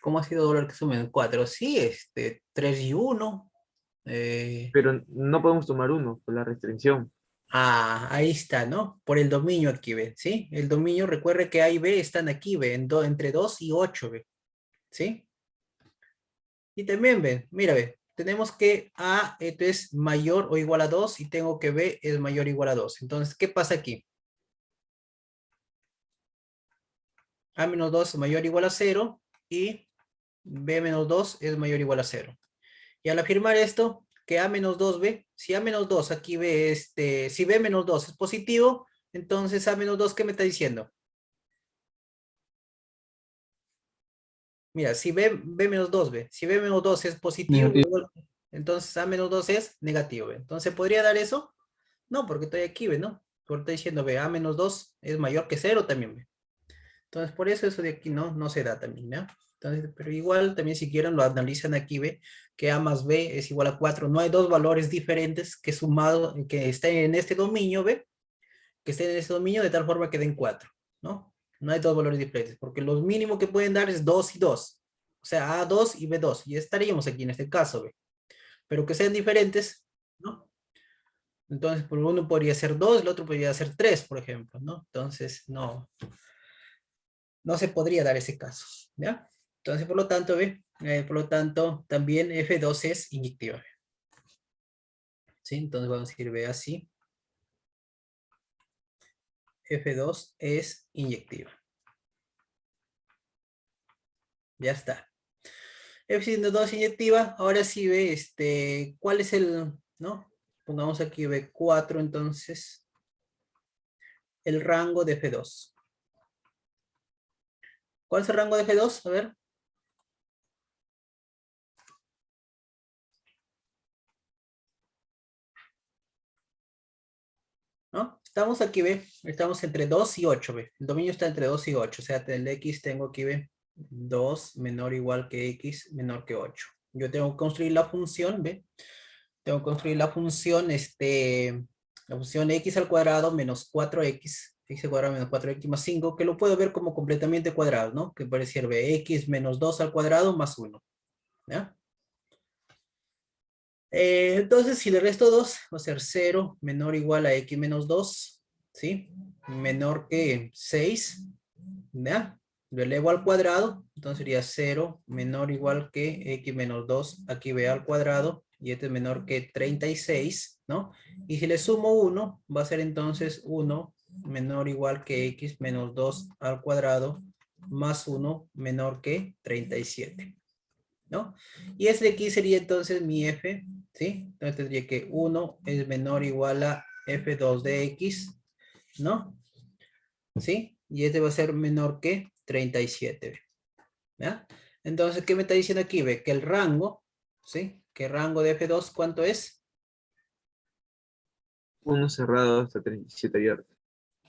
¿Cómo ha sido valor que sumen 4? Sí, 3 y 1. Pero no podemos tomar uno por la restricción. Ahí está, ¿no? Por el dominio aquí, ¿ve? ¿Sí? El dominio, recuerde que A y B están aquí, ¿ve? Entre 2 y 8, ¿ve? ¿Sí? Y también, ¿ve? Mira, ¿ve? Tenemos que A esto es mayor o igual a 2 y tengo que B es mayor o igual a 2. Entonces, ¿qué pasa aquí? A menos 2 es mayor o igual a 0 y B menos 2 es mayor o igual a 0. Y al afirmar esto, que A menos 2B, si A menos 2 aquí B, si B menos 2 es positivo, entonces A menos 2, ¿qué me está diciendo? Mira, si B menos 2B, si B menos 2 es positivo, Negativo. entonces A menos 2 es negativo, ¿ve? Entonces, ¿podría dar eso? No, porque estoy aquí, ¿ve? ¿No? Porque estoy diciendo, ¿ve? A menos 2 es mayor que 0 también, ¿ve? Entonces, por eso eso de aquí no se da también, ¿no? Entonces, pero igual también si quieren lo analizan aquí, ¿ve? Que A más B es igual a 4. No hay dos valores diferentes que sumado, que estén en este dominio, ¿ve? Que estén en este dominio de tal forma que den 4, ¿no? No hay dos valores diferentes, porque los mínimos que pueden dar es 2 y 2. O sea, A2 y B2. Y estaríamos aquí en este caso, ¿ve? Pero que sean diferentes, ¿no? Entonces, por uno podría ser 2, el otro podría ser 3, por ejemplo, ¿no? Entonces, no se podría dar ese caso, ¿ya? Entonces, por lo tanto, ¿ve? Por lo tanto, también F2 es inyectiva. ¿Sí? Entonces vamos a decir, ve así. F2 es inyectiva. Ya está. F2 inyectiva. Ahora sí ve, ¿cuál es el, no? Pongamos aquí B4, entonces, el rango de F2. ¿Cuál es el rango de F2? A ver. ¿No? Estamos aquí, ve. Estamos entre 2 y 8, ve. El dominio está entre 2 y 8. O sea, el X tengo aquí, ve. 2 menor o igual que X menor que 8. Yo tengo que construir la función, ve. Tengo que construir la función X al cuadrado menos 4X x cuadrado menos 4x más 5, que lo puedo ver como completamente cuadrado, ¿no? Que puede ser x menos 2 al cuadrado más 1, ¿ya? Entonces, si le resto 2, va a ser 0 menor o igual a x menos 2, ¿sí? Menor que 6, ¿ya? Lo elevo al cuadrado, entonces sería 0 menor o igual que x menos 2, aquí ve al cuadrado, y este es menor que 36, ¿no? Y si le sumo 1, va a ser entonces 1 menor o igual que x menos 2 al cuadrado, más 1 menor que 37, ¿no? Y este de aquí sería entonces mi f, ¿sí? Entonces tendría que 1 es menor o igual a f2 de x, ¿no? ¿Sí? Y este va a ser menor que 37, ¿ya? Entonces, ¿qué me está diciendo aquí? Ve que el rango, ¿sí? Que el rango de f2, ¿cuánto es? 1 cerrado hasta 37 abierto.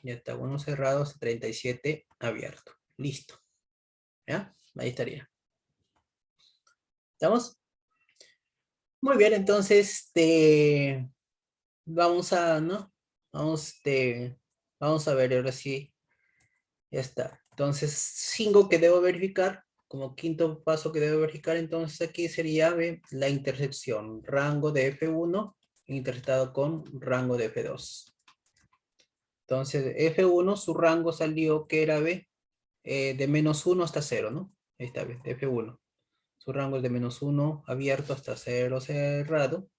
Ya está, 1 cerrado hasta 37 abierto. Listo. ¿Ya? Ahí estaría. ¿Estamos? Muy bien, entonces, vamos a, ¿no? Vamos a ver ahora sí. Ya está. Entonces, 5 que debo verificar, como quinto paso que debo verificar, entonces aquí sería la intersección, rango de F1 interceptado con rango de F2. Entonces, F1, su rango salió que era de menos 1 hasta 0, ¿no? Ahí está, de F1. Su rango es de menos 1 abierto hasta 0 cerrado,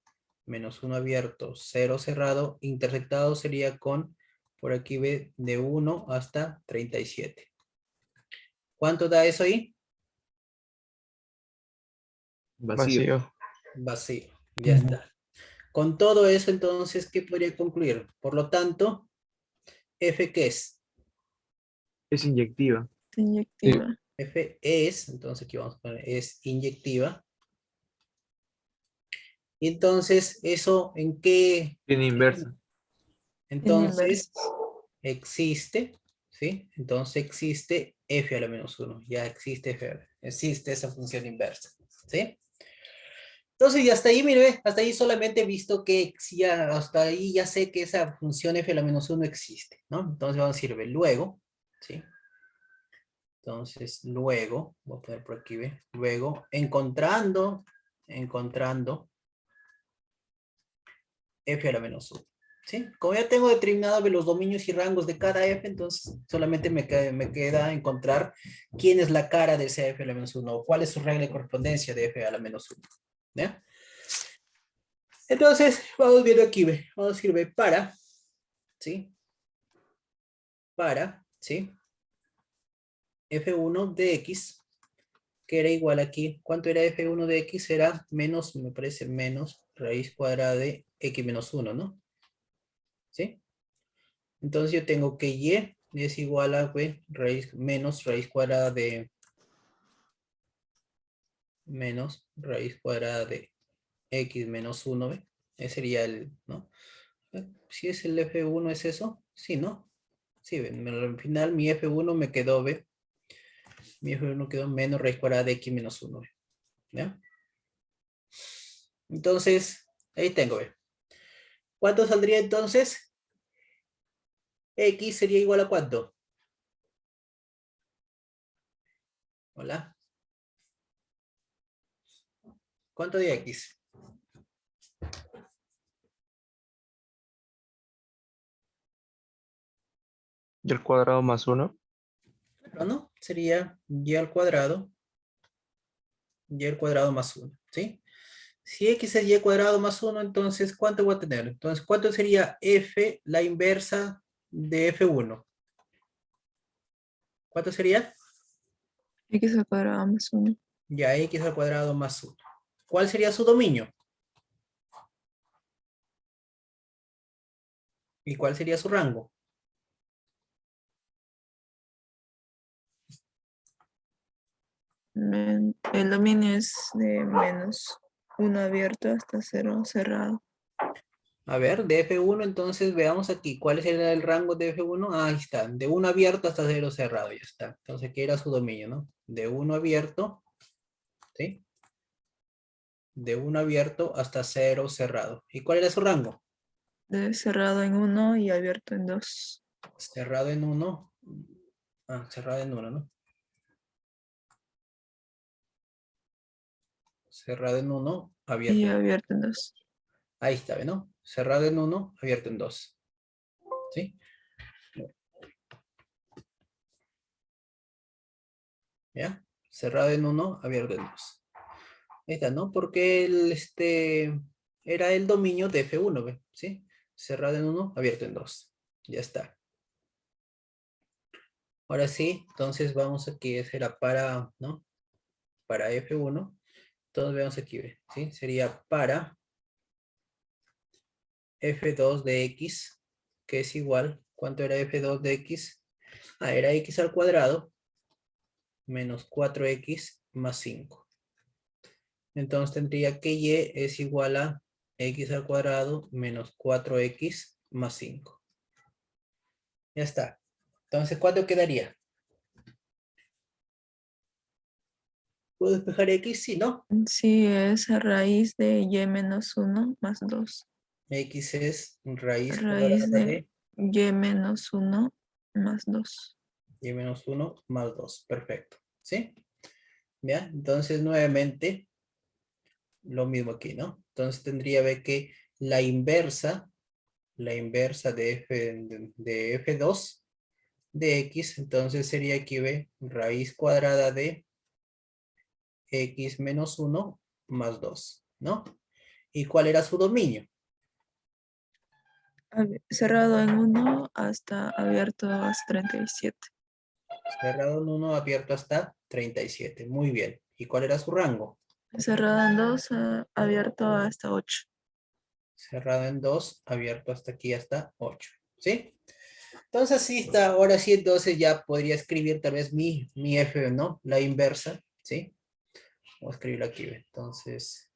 menos 1 abierto, 0 cerrado, intersectado sería con, por aquí ve, de 1 hasta 37. ¿Cuánto da eso ahí? Vacío. Vacío. Ya está. Con todo eso, entonces, ¿qué podría concluir? Por lo tanto, F, ¿qué es? Es inyectiva. Inyectiva. F es, entonces aquí vamos a poner, es inyectiva. Y entonces, ¿eso en qué? Tiene inversa. Tiene inversa. Entonces, existe, ¿sí? Entonces existe f a la menos 1. Ya existe existe esa función inversa, ¿sí? Entonces, y hasta ahí, mire, hasta ahí solamente he visto que ya, hasta ahí ya sé que esa función f a la menos 1 existe, ¿no? Entonces vamos a decir, luego, ¿sí? Entonces, luego, voy a poner por aquí, ¿ve? Luego, encontrando f a la menos 1. ¿Sí? Como ya tengo determinados los dominios y rangos de cada f, entonces solamente me queda encontrar quién es la cara de ese f a la menos 1 o cuál es su regla de correspondencia de f a la menos 1. ¿Ya? Entonces, vamos viendo aquí, ¿ve? Vamos a decir, ¿ve? ¿Sí? ¿Sí? f1 de x, que era igual aquí. ¿Cuánto era f1 de x? Era menos, me parece, menos raíz cuadrada de x menos 1, ¿no? ¿Sí? Entonces yo tengo que y es igual a menos raíz cuadrada de x menos 1, ¿ve? Ese sería el, ¿no? Si es el f1, ¿es eso? Sí, ¿no? Sí, ¿ve? Al final mi f1 me quedó, ¿ve? Mi f1 quedó menos raíz cuadrada de x menos 1, ¿ve? ¿Ya? Entonces, ahí tengo, ¿ve? ¿Cuánto saldría entonces? X sería igual a ¿cuánto? Hola. ¿Cuánto de x? Y el cuadrado más 1. ¿No? Sería y al cuadrado más 1, ¿sí? Si x es y cuadrado más 1, entonces, ¿cuánto voy a tener? Entonces, ¿cuánto sería f, la inversa de f1? ¿Cuánto sería? X al cuadrado más 1. Ya, x al cuadrado más 1. ¿Cuál sería su dominio? ¿Y cuál sería su rango? El dominio es de menos 1 abierto hasta 0 cerrado. A ver, de f1, entonces veamos aquí. ¿Cuál sería el rango de f1? Ah, ahí está. De 1 abierto hasta 0 cerrado, ya está. Entonces, ¿qué era su dominio, no? De 1 abierto, ¿sí? De 1 abierto hasta 0 cerrado. ¿Y cuál era su rango? De cerrado en 1 y abierto en 2. cerrado en 1. Cerrado en 1, ¿no? Cerrado en 1, abierto Y en 2. abierto en 2. Ahí está, ¿no? Cerrado en 1, abierto en 2. ¿Sí? ¿Ya? Cerrado en 1, abierto en 2. Ahí está, ¿no? Porque era el dominio de F1, ¿ve? ¿Sí? Cerrado en 1, abierto en 2. Ya está. Ahora sí, entonces vamos aquí, será para, ¿no? Para F1. Entonces veamos aquí, ¿ve? ¿Sí? Sería para F2 de X, que es igual, ¿cuánto era F2 de X? Era X al cuadrado menos 4X más 5. Entonces tendría que Y es igual a X al cuadrado menos 4X más 5. Ya está. Entonces, ¿cuánto quedaría? ¿Puedo despejar X? Sí, ¿no? Sí, es raíz de y menos 1 más 2. X es raíz Raíz cuadrada de de y menos 1 más 2. Y menos 1 más 2. Perfecto. ¿Sí? ¿Ya? Entonces, nuevamente, lo mismo aquí, ¿no? Entonces, tendría que la inversa de F2 de X, entonces sería aquí, ¿ve? Raíz cuadrada de X menos 1 más 2, ¿no? ¿Y cuál era su dominio? Cerrado en 1 hasta abierto hasta 37. Cerrado en 1, abierto hasta 37. Muy bien. ¿Y cuál era su rango? Cerrado en 2, abierto hasta 8. Cerrado en 2, abierto hasta aquí, hasta 8. ¿Sí? Entonces, sí está. Ahora sí, entonces ya podría escribir tal vez mi F, ¿no? La inversa, ¿sí? Voy a escribirlo aquí, ¿ve? Entonces,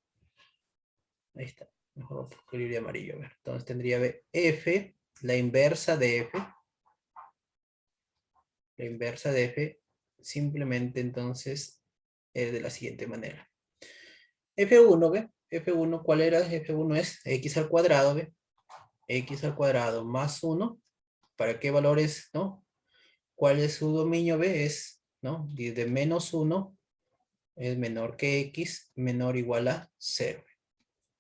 ahí está. Mejor escribir de amarillo, a ver. Entonces tendría F, la inversa de F. La inversa de F, simplemente entonces, es de la siguiente manera. F1, ¿ve? F1, ¿cuál era? F1 es X al cuadrado, ¿ve? X al cuadrado más 1. ¿Para qué valores, no? ¿Cuál es su dominio, ve? Es, ¿no? De menos 1 es menor que X, menor o igual a 0.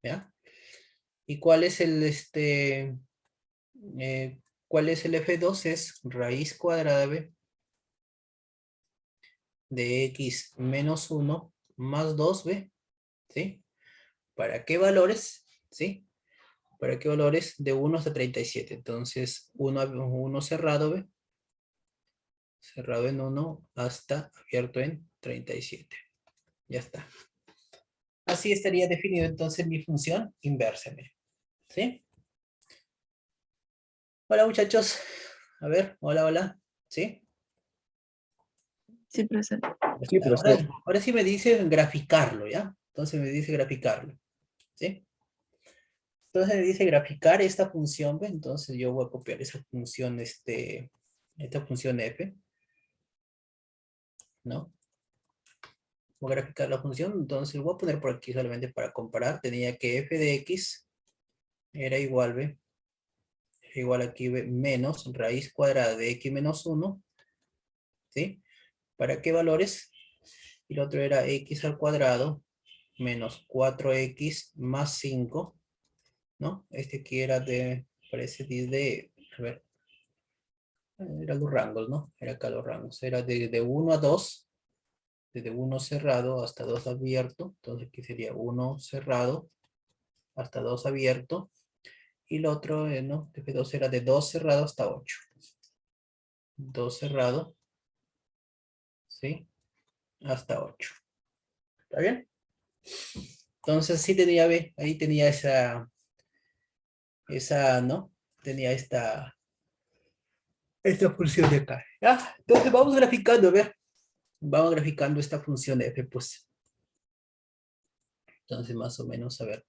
¿Ya? ¿Y cuál es cuál es el F2? Es raíz cuadrada, ¿ve? De X menos 1 más 2, ¿ve? ¿Sí? ¿Para qué valores? ¿Sí? ¿Para qué valores? De 1 hasta 37. Entonces, 1 cerrado, ¿ve? Cerrado en 1 hasta abierto en 37. Ya está. Así estaría definido entonces mi función inversa. ¿Sí? Hola muchachos. A ver, hola, hola. ¿Sí? Sí, presente. Sí, Ahora, profesor. ahora sí me dice graficarlo, ¿ya? Entonces me dice graficarlo. ¿Sí? Entonces me dice graficar esta función, ¿ve? Entonces yo voy a copiar esa función, esta función f, ¿no? Voy a graficar la función, entonces voy a poner por aquí solamente para comparar. Tenía que f de x era igual, ¿ve? Era igual aquí, ¿ve? Menos raíz cuadrada de x menos 1, ¿sí? ¿Para qué valores? Y el otro era x al cuadrado menos 4x más 5, ¿no? Este aquí era de, parece de, a ver, eran los rangos, ¿no? Era acá los rangos. Era de 1 a 2, desde 1 cerrado hasta 2 abierto. Entonces aquí sería 1 cerrado hasta 2 abierto. Y el otro, ¿no? F2 era de 2 cerrado hasta 8. 2 cerrado, ¿sí? Hasta 8. ¿Está bien? Entonces sí tenía, ve, ahí tenía ¿no? Tenía esta función de acá. ¿Ya? Entonces vamos graficando, a ver. Vamos graficando esta función de f, pues. Entonces más o menos, a ver.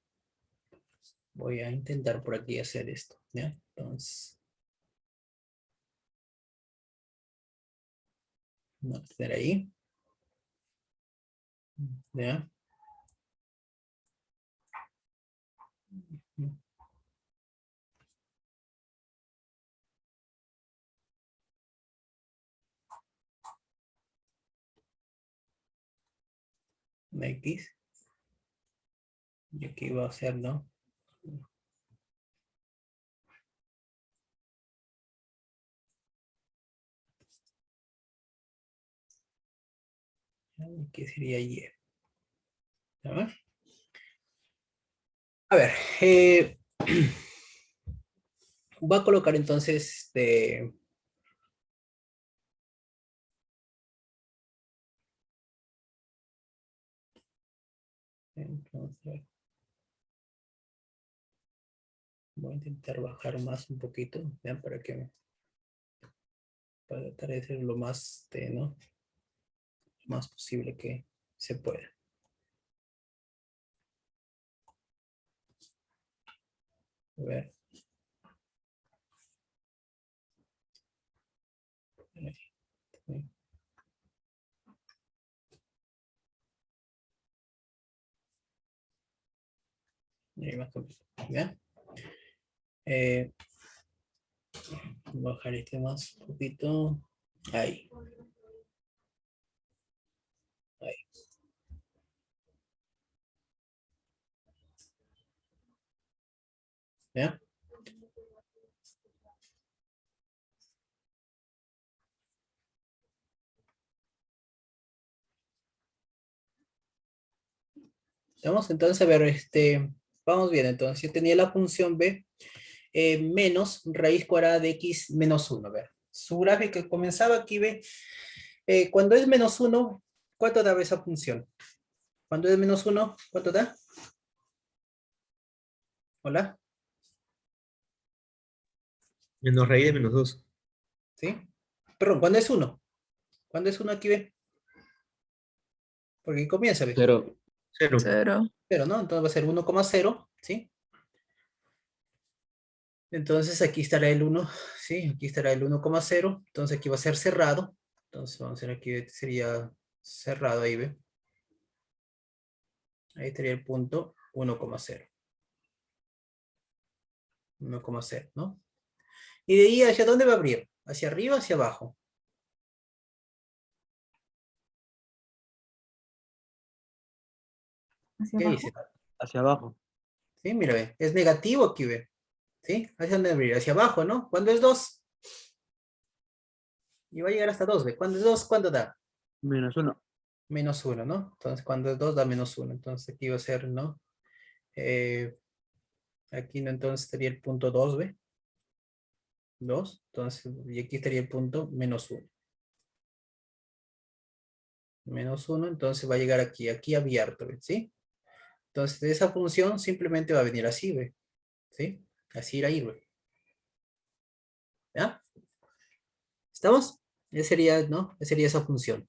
Voy a intentar por aquí hacer esto, ¿ya? Entonces, vamos a tener ahí, ¿ya? una X. Y aquí va a ser, ¿no? ¿Qué sería Y? A ver, voy a colocar entonces entonces, voy a intentar bajar más un poquito, ¿ya? Para tratar de hacer lo más, ¿no? Lo más posible que se pueda. A ver. Ahí. Ahí más o menos, ¿ya? Bajar este más un poquito. Ahí. Ahí. ¿Ya? Vamos entonces a ver, vamos bien, entonces yo tenía la función b menos raíz cuadrada de x menos 1. A ver, su gráfica comenzaba aquí, ve, cuando es menos 1, ¿cuánto daba esa función? Cuando es menos 1, ¿cuánto da? Hola, Menos raíz de menos 2. ¿sí? Perdón, ¿cuándo es 1? ¿Cuándo es 1 aquí, ve? Porque aquí comienza, ve. 0. 0. 0. 0, ¿no? Entonces va a ser 1,0, ¿sí? Entonces aquí estará el 1, ¿sí? Aquí estará el 1,0. Entonces aquí va a ser cerrado. Entonces vamos a hacer aquí, sería cerrado ahí, ¿ve? Ahí estaría el punto 1,0. 1,0, ¿no? Y de ahí, ¿hacia dónde va a abrir? ¿Hacia arriba o hacia abajo? Hacia ¿Qué abajo. dice? Hacia abajo. Sí, mira, ve. Es negativo aquí, ve. ¿Sí? ¿Hacia dónde va a abrir? Hacia abajo, ¿no? ¿Cuándo es 2? Y va a llegar hasta 2, ve. ¿Cuándo es 2? ¿Cuándo da? -1. Menos 1, ¿no? Entonces, cuando es 2 da menos 1. Entonces, aquí va a ser, ¿no? Aquí, ¿no? Entonces, estaría el punto 2, ¿ve? 2. Entonces, y aquí estaría el punto menos 1. Menos 1, entonces va a llegar aquí, aquí abierto, ¿ve? ¿Sí? Entonces, esa función simplemente va a venir así, ¿ve? ¿Sí? Así irá a ir, ¿ve? ¿Ya? ¿Estamos? Esa sería, ¿no? Esa sería esa función.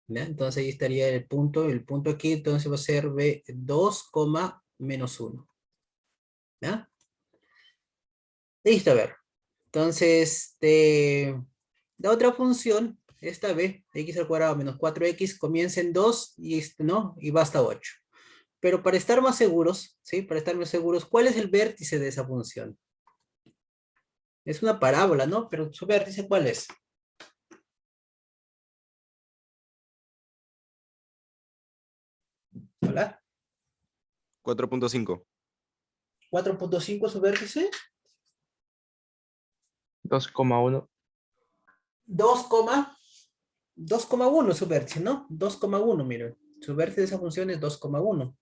¿Ya? Entonces ahí estaría el punto aquí, entonces va a ser B2, menos 1. ¿Ya? Listo, a ver. Entonces, la otra función, esta b, x al cuadrado menos 4x, comienza en 2 y, ¿no? Y va hasta 8. Pero para estar más seguros, ¿sí? Para estar más seguros, ¿cuál es el vértice de esa función? Es una parábola, ¿no? Pero su vértice, ¿cuál es? ¿Hola? 4.5. 4,5 su vértice. 2,1. 2,1 su vértice, ¿no? 2,1, miren. Su vértice de esa función es 2,1.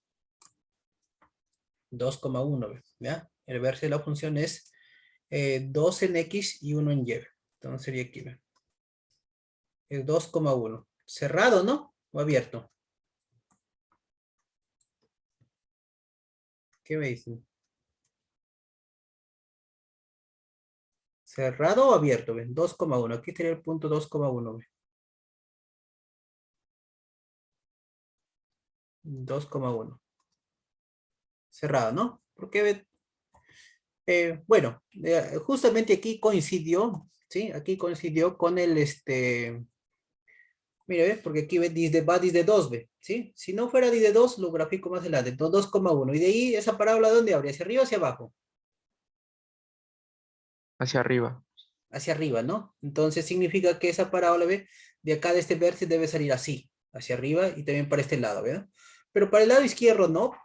2,1, ¿ya? El vértice de la función es 2 en X y 1 en Y. Entonces sería aquí, ¿ve? Es 2,1. Cerrado, ¿no? O abierto. ¿Qué me dicen? ¿Cerrado o abierto? ¿Ven? 2,1. Aquí estaría el punto 2,1. 2,1. Cerrado, ¿no? Porque, bueno, justamente aquí coincidió, ¿sí? Aquí coincidió con el, mira, ¿ves? Porque aquí va desde 2, ¿ve? ¿Sí? Si no fuera desde 2, lo grafico más adelante. Entonces 2,1. Y de ahí, esa parábola, ¿dónde abre? ¿Hacia arriba o hacia abajo? Hacia arriba. Hacia arriba, ¿no? Entonces significa que esa parábola, ¿ve? De acá de este vértice debe salir así. hacia arriba y también para este lado, ¿verdad? Pero para el lado izquierdo no.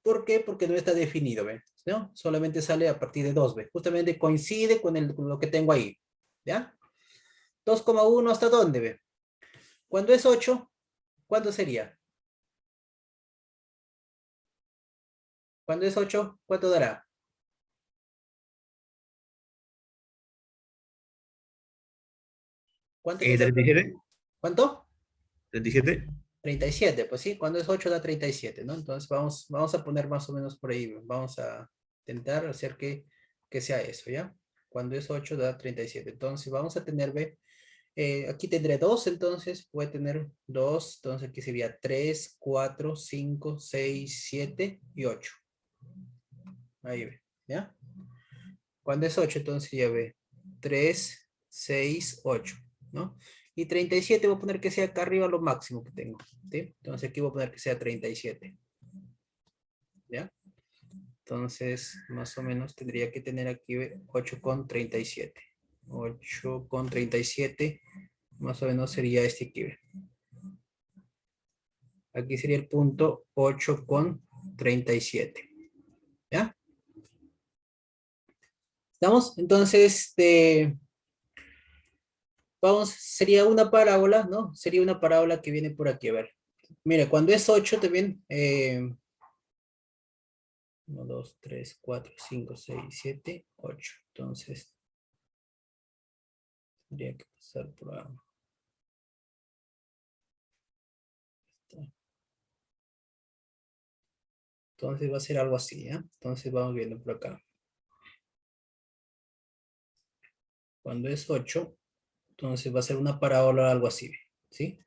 ¿Por qué? Porque no está definido, ¿ve? ¿No? Solamente sale a partir de 2, ¿ve? Justamente coincide con lo que tengo ahí, ¿ya? 2,1 ¿hasta dónde, ve? Cuando es 8, ¿cuánto sería? Cuando es 8, ¿cuánto dará? ¿Cuánto les da? 37. ¿Cuánto? 37. 37, pues sí, cuando es 8 da 37, ¿no? Entonces vamos a poner más o menos por ahí, vamos a intentar hacer que sea eso, ¿ya? Cuando es 8 da 37, entonces vamos a tener, ve, aquí tendré 2, entonces voy a tener 2, entonces aquí sería 3, 4, 5, 6, 7 y 8. Ahí ve, ¿ya? Cuando es 8, entonces ya ve, 3, 6, 8, ¿no? Y 37 voy a poner que sea acá arriba lo máximo que tengo, ¿sí? Entonces aquí voy a poner que sea 37, ¿ya? Entonces, más o menos tendría que tener aquí 8,37. 8,37, más o menos sería este aquí, ve. Aquí sería el punto 8,37. ¿Ya? ¿Estamos? Entonces, vamos, sería una parábola, ¿no? Sería una parábola que viene por aquí, a ver. Mire, cuando es 8 también, 1, 2, 3, 4, 5, 6, 7, 8. Entonces, tendría que pasar por ahí. Entonces va a ser algo así, ¿ya? Entonces vamos viendo por acá. Cuando es 8, entonces va a ser una parábola algo así, ¿sí?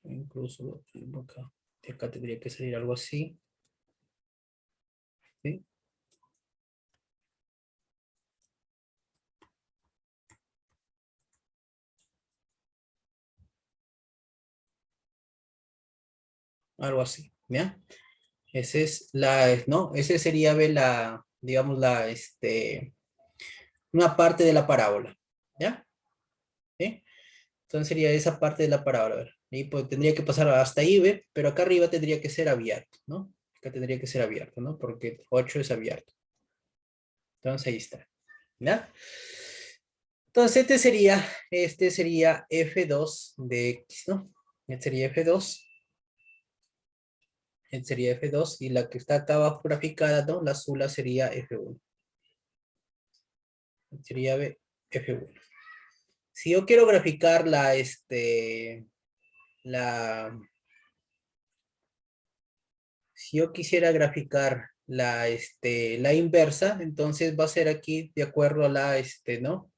Incluso lo tengo acá. De acá tendría que salir algo así, ¿sí? Algo así, ¿ya? Ese es ¿no? Ese sería, ve, digamos, una parte de la parábola, ¿ya? ¿Sí? Entonces sería esa parte de la parábola, a ver. Y pues tendría que pasar hasta ahí, ve, pero acá arriba tendría que ser abierto, ¿no? Acá tendría que ser abierto, ¿no? Porque 8 es abierto. Entonces ahí está, ¿ya? Entonces este sería F2 de X, ¿no? Este sería F2. Este sería F2 y la que está acá abajo graficada, ¿no? La azul sería F1. Sería F1. Si yo quiero graficar si yo quisiera graficar la inversa, entonces va a ser aquí de acuerdo a ¿no?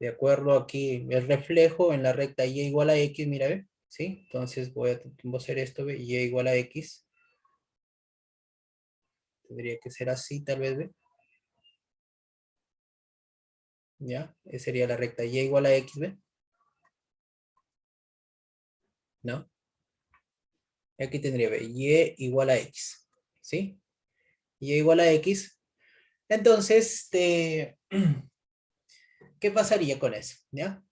De acuerdo aquí, el reflejo en la recta y igual a X, mira, ¿ve? ¿Sí? Entonces voy a hacer esto, ¿ve? Y igual a X. Tendría que ser así, tal vez, ¿ve? ¿Ya? Esa sería la recta y igual a X, ¿ve? ¿No? Y aquí tendría, ¿ve? Y igual a X. ¿Sí? Y igual a X. Entonces, ¿qué pasaría con eso? ¿Ya?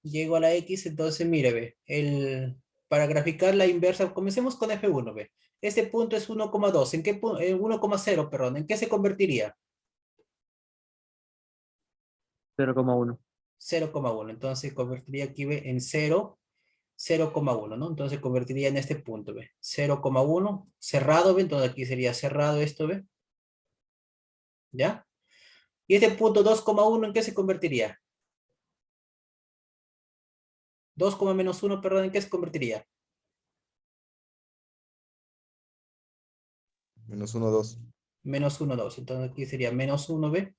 Y igual a X, entonces, mire, ve. Para graficar la inversa, comencemos con F1, ve. Este punto es 1,2. ¿En qué punto? 1,0, perdón. ¿En qué se convertiría? 0,1. 0,1. Entonces convertiría aquí, ve, en 0, 0,1, ¿no? Entonces convertiría en este punto, ve. 0,1, cerrado, ve. Entonces aquí sería cerrado esto, ve. ¿Ya? Y este punto 2,1, ¿en qué se convertiría? 2,-1, perdón, ¿en qué se convertiría? -1, 2. -1, 2. Entonces aquí sería -1, ve.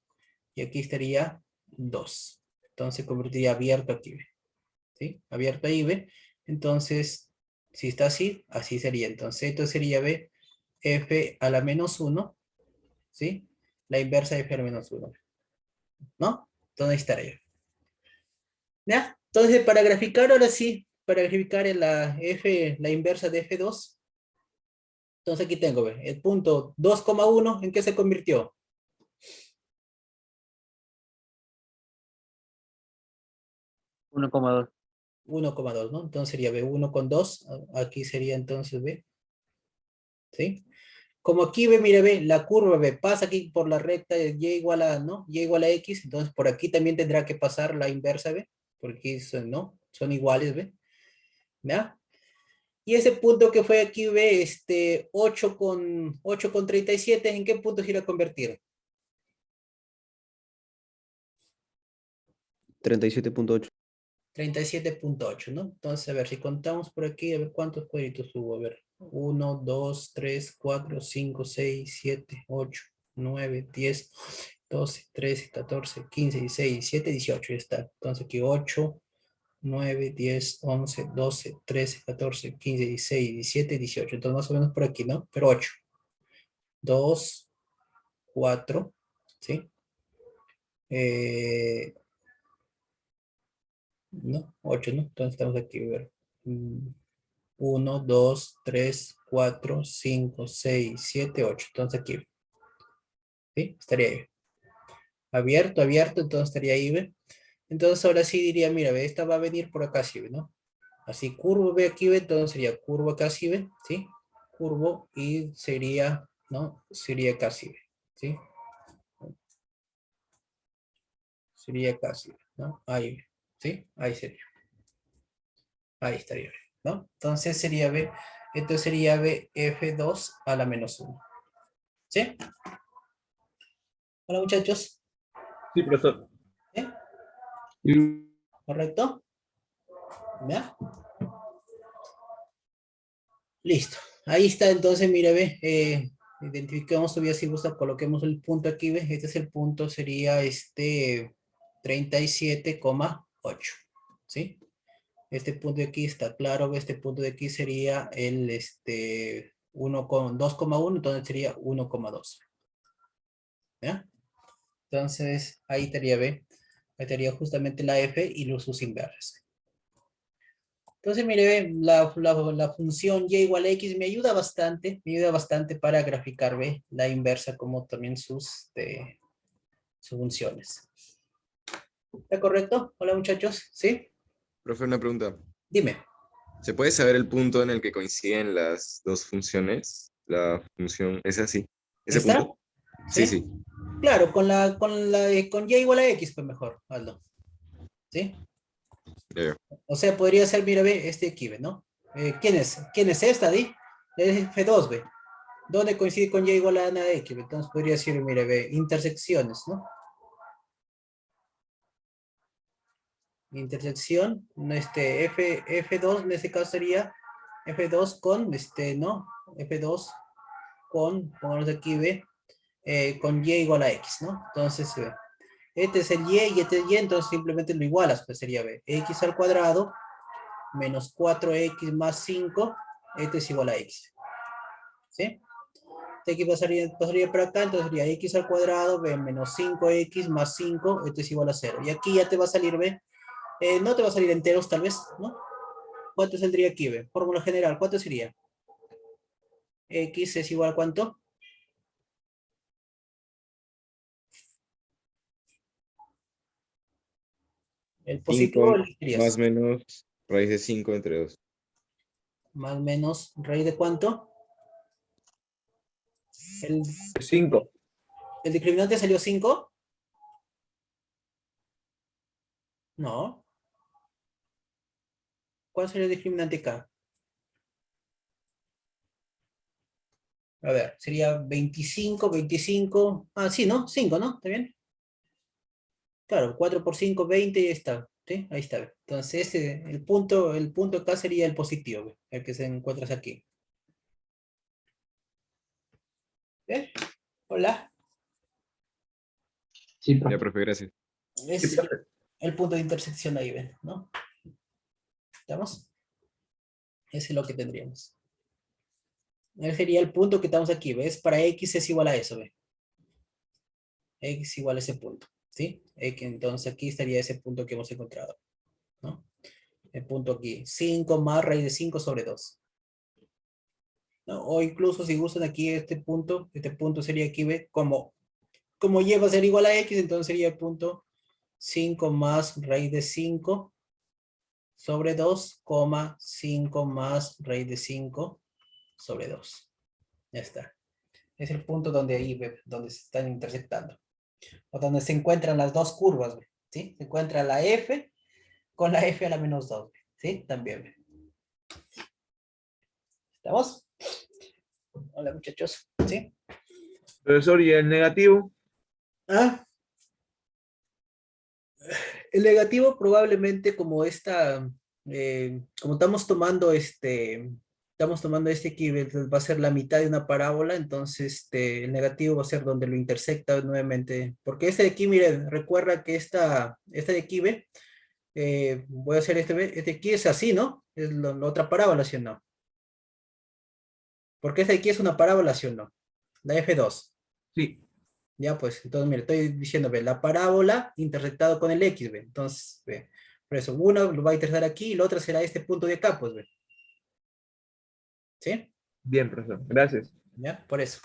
Y aquí estaría 2. Entonces convertiría abierto aquí, ve. ¿Sí? Abierto ahí, ve. Entonces, si está así, así sería. Entonces, esto sería, ve, f a la -1, ¿sí? La inversa de f a la -1, ¿no? Entonces ahí estaría. ¿Ya? Entonces, para graficar, ahora sí, para graficar la inversa de f2, entonces aquí tengo, ve, el punto 2,1, ¿en qué se convirtió? 1,2. 1,2, ¿no? Entonces sería B 1 con 2. Aquí sería entonces B. ¿Sí? Como aquí ve, mira, ve, la curva B pasa aquí por la recta de Y igual a, ¿no? Y igual a X, entonces por aquí también tendrá que pasar la inversa, ¿ve? Porque son, ¿no? Son iguales, ¿ve? ¿Ya? Y ese punto que fue aquí, ve, 8 con 37, ¿en qué punto se irá a convertir? 37.8. 37,8, ¿no? Entonces, a ver, si contamos por aquí, a ver cuántos cuadritos hubo. A ver, 1, 2, 3, 4, 5, 6, 7, 8, 9, 10, 12, 13, 14, 15, 16, 17, 18, ya está. Entonces aquí 8, 9, 10, 11, 12, 13, 14, 15, 16, 17, 18. Entonces más o menos por aquí, ¿no? Pero 8. 2, 4, ¿sí? No, 8, ¿no? Entonces estamos aquí, a ver. 1, 2, 3, 4, 5, 6, 7, 8. Entonces aquí, ¿sí? Estaría ahí. Abierto, abierto, entonces estaría ahí, ¿ve? Entonces ahora sí diría, mira, ve, esta va a venir por acá, ¿sí, ve, no? Así, curvo, ve aquí, ve, entonces sería curvo acá, ¿sí, ve? ¿Sí? Curvo y sería, ¿no? Sería casi, ¿ve? ¿Sí? Sería casi, ¿no? Ahí, ¿sí? Ahí sería. Ahí estaría, ¿no? Entonces sería B, esto sería B F2 a la menos 1. ¿Sí? Hola muchachos. Sí, profesor. ¿Sí? Sí. ¿Correcto? ¿Ya? Listo. Ahí está, entonces, mire, ve, identificamos todavía si gusta, coloquemos el punto aquí, ve, este es el punto, sería 37,8, ¿sí? Este punto de aquí está claro, ve, este punto de aquí sería el, 2,1, entonces sería 1,2, ¿ya? Entonces, ahí estaría, ve, ahí estaría justamente la F y los sus inversos. Entonces, mire, ve, la función y igual a x me ayuda bastante para graficar, ve, la inversa como también sus funciones. ¿Está correcto? Hola muchachos, ¿sí? Profe, una pregunta. Dime. ¿Se puede saber el punto en el que coinciden las dos funciones? La función es así. ¿Ese ¿Está? punto? Sí, ¿Sí? sí. Claro, con y igual a x, pues mejor, Aldo. ¿Sí? Ya veo. O sea, podría ser, mira, ve, este aquí, ve, ¿no? ¿Quién es? ¿Quién es esta, Di? Es F2, ve. ¿Dónde coincide con y igual a nada x? Entonces podría decir, mire, ve, intersecciones, ¿no? Intersección, F2 en este caso sería F2 con, ¿no? F2 con, pongamos aquí, ve, con y igual a x, ¿no? Entonces, ve, este es el y este es el y, entonces simplemente lo igualas, pues sería, ve, x al cuadrado menos 4x más 5, este es igual a x, ¿sí? Este aquí pasaría por acá, entonces sería x al cuadrado, ve, menos 5x más 5, esto es igual a 0. Y aquí ya te va a salir, ve, no te va a salir enteros tal vez, ¿no? ¿Cuánto saldría aquí, ve? Fórmula general, ¿cuánto sería? X es igual a ¿cuánto? El positivo 5 elegirías. más menos raíz de 5 entre 2. Más menos, ¿raíz de cuánto? El, 5. el discriminante salió 5. No. ¿Cuál sería el discriminante acá? A ver, sería 25, 25. Ah, sí, ¿no? 5, ¿no? ¿Está bien? Claro, 4 por 5, 20 y ahí está. ¿Sí? Ahí está. Entonces, el punto acá sería el positivo, ¿ve? El que se encuentra aquí. ¿Ve? Hola. Sí, Ya, profe. profe, gracias. Es el punto de intersección ahí, ¿ven? ¿No? ¿Estamos? Ese es lo que tendríamos. Ese sería el punto que estamos aquí, ¿ves? Para x es igual a eso, ¿ve? X igual a ese punto, ¿sí? Entonces aquí estaría ese punto que hemos encontrado, ¿no? El punto aquí, 5 más raíz de 5 sobre 2. ¿No? O incluso si gustan aquí este punto sería aquí, ¿ve? Como y va a ser igual a x, entonces sería el punto 5 más raíz de 5 sobre 2, 5 más raíz de 5 sobre 2. Ya está. Es el punto donde ahí, ve, donde se están intersectando. O donde se encuentran las dos curvas, ve, ¿sí? Se encuentra la F con la F a la menos 2, ve, ¿sí? También, ve. ¿Estamos? Hola, muchachos, ¿sí? Profesor, ¿y el negativo? Ah, el negativo probablemente como esta, como estamos tomando este aquí, va a ser la mitad de una parábola, entonces el negativo va a ser donde lo intersecta nuevamente, porque este de aquí, mire, recuerda que esta de aquí, ve, voy a hacer este de aquí es así, ¿no? Es la otra parábola, ¿sí o no? Porque este de aquí es una parábola, ¿sí o no? La F2. Sí. Ya, pues, entonces, mire, estoy diciendo, ve, la parábola intersectado con el X, ve. Entonces, ve, por eso, una lo va a intersectar aquí y la otra será este punto de acá, pues, ve. ¿Sí? Bien, profesor. Gracias. Ya, por eso.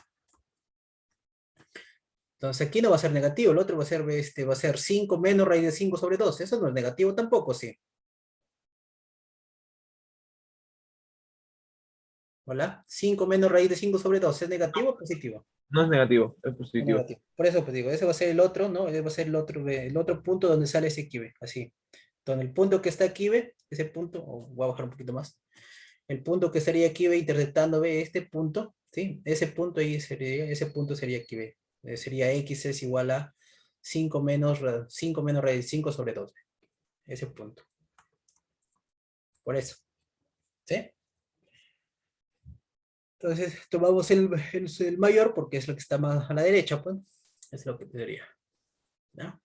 Entonces, aquí no va a ser negativo, el otro va a ser, va a ser 5 menos raíz de 5 sobre 2. Eso no es negativo tampoco, sí. ¿Hola? 5 menos raíz de 5 sobre 2. ¿Es negativo o positivo? No es negativo, es Es positivo. negativo. Por eso, pues digo, ese va a ser el otro, ¿no? Ese va a ser el otro punto donde sale ese aquí, ve, así. Entonces, el punto que está aquí, ve, ese punto, o voy a bajar un poquito más. El punto que estaría aquí, ve, intersectando, ve, este punto, ¿sí? Ese punto ahí sería, ese punto sería aquí, ve. Sería X es igual a 5 menos, 5 menos raíz de 5 sobre 2. Ese punto. Por eso. ¿Sí? Entonces, tomamos el mayor porque es lo que está más a la derecha, pues. Es lo que sería. ¿No?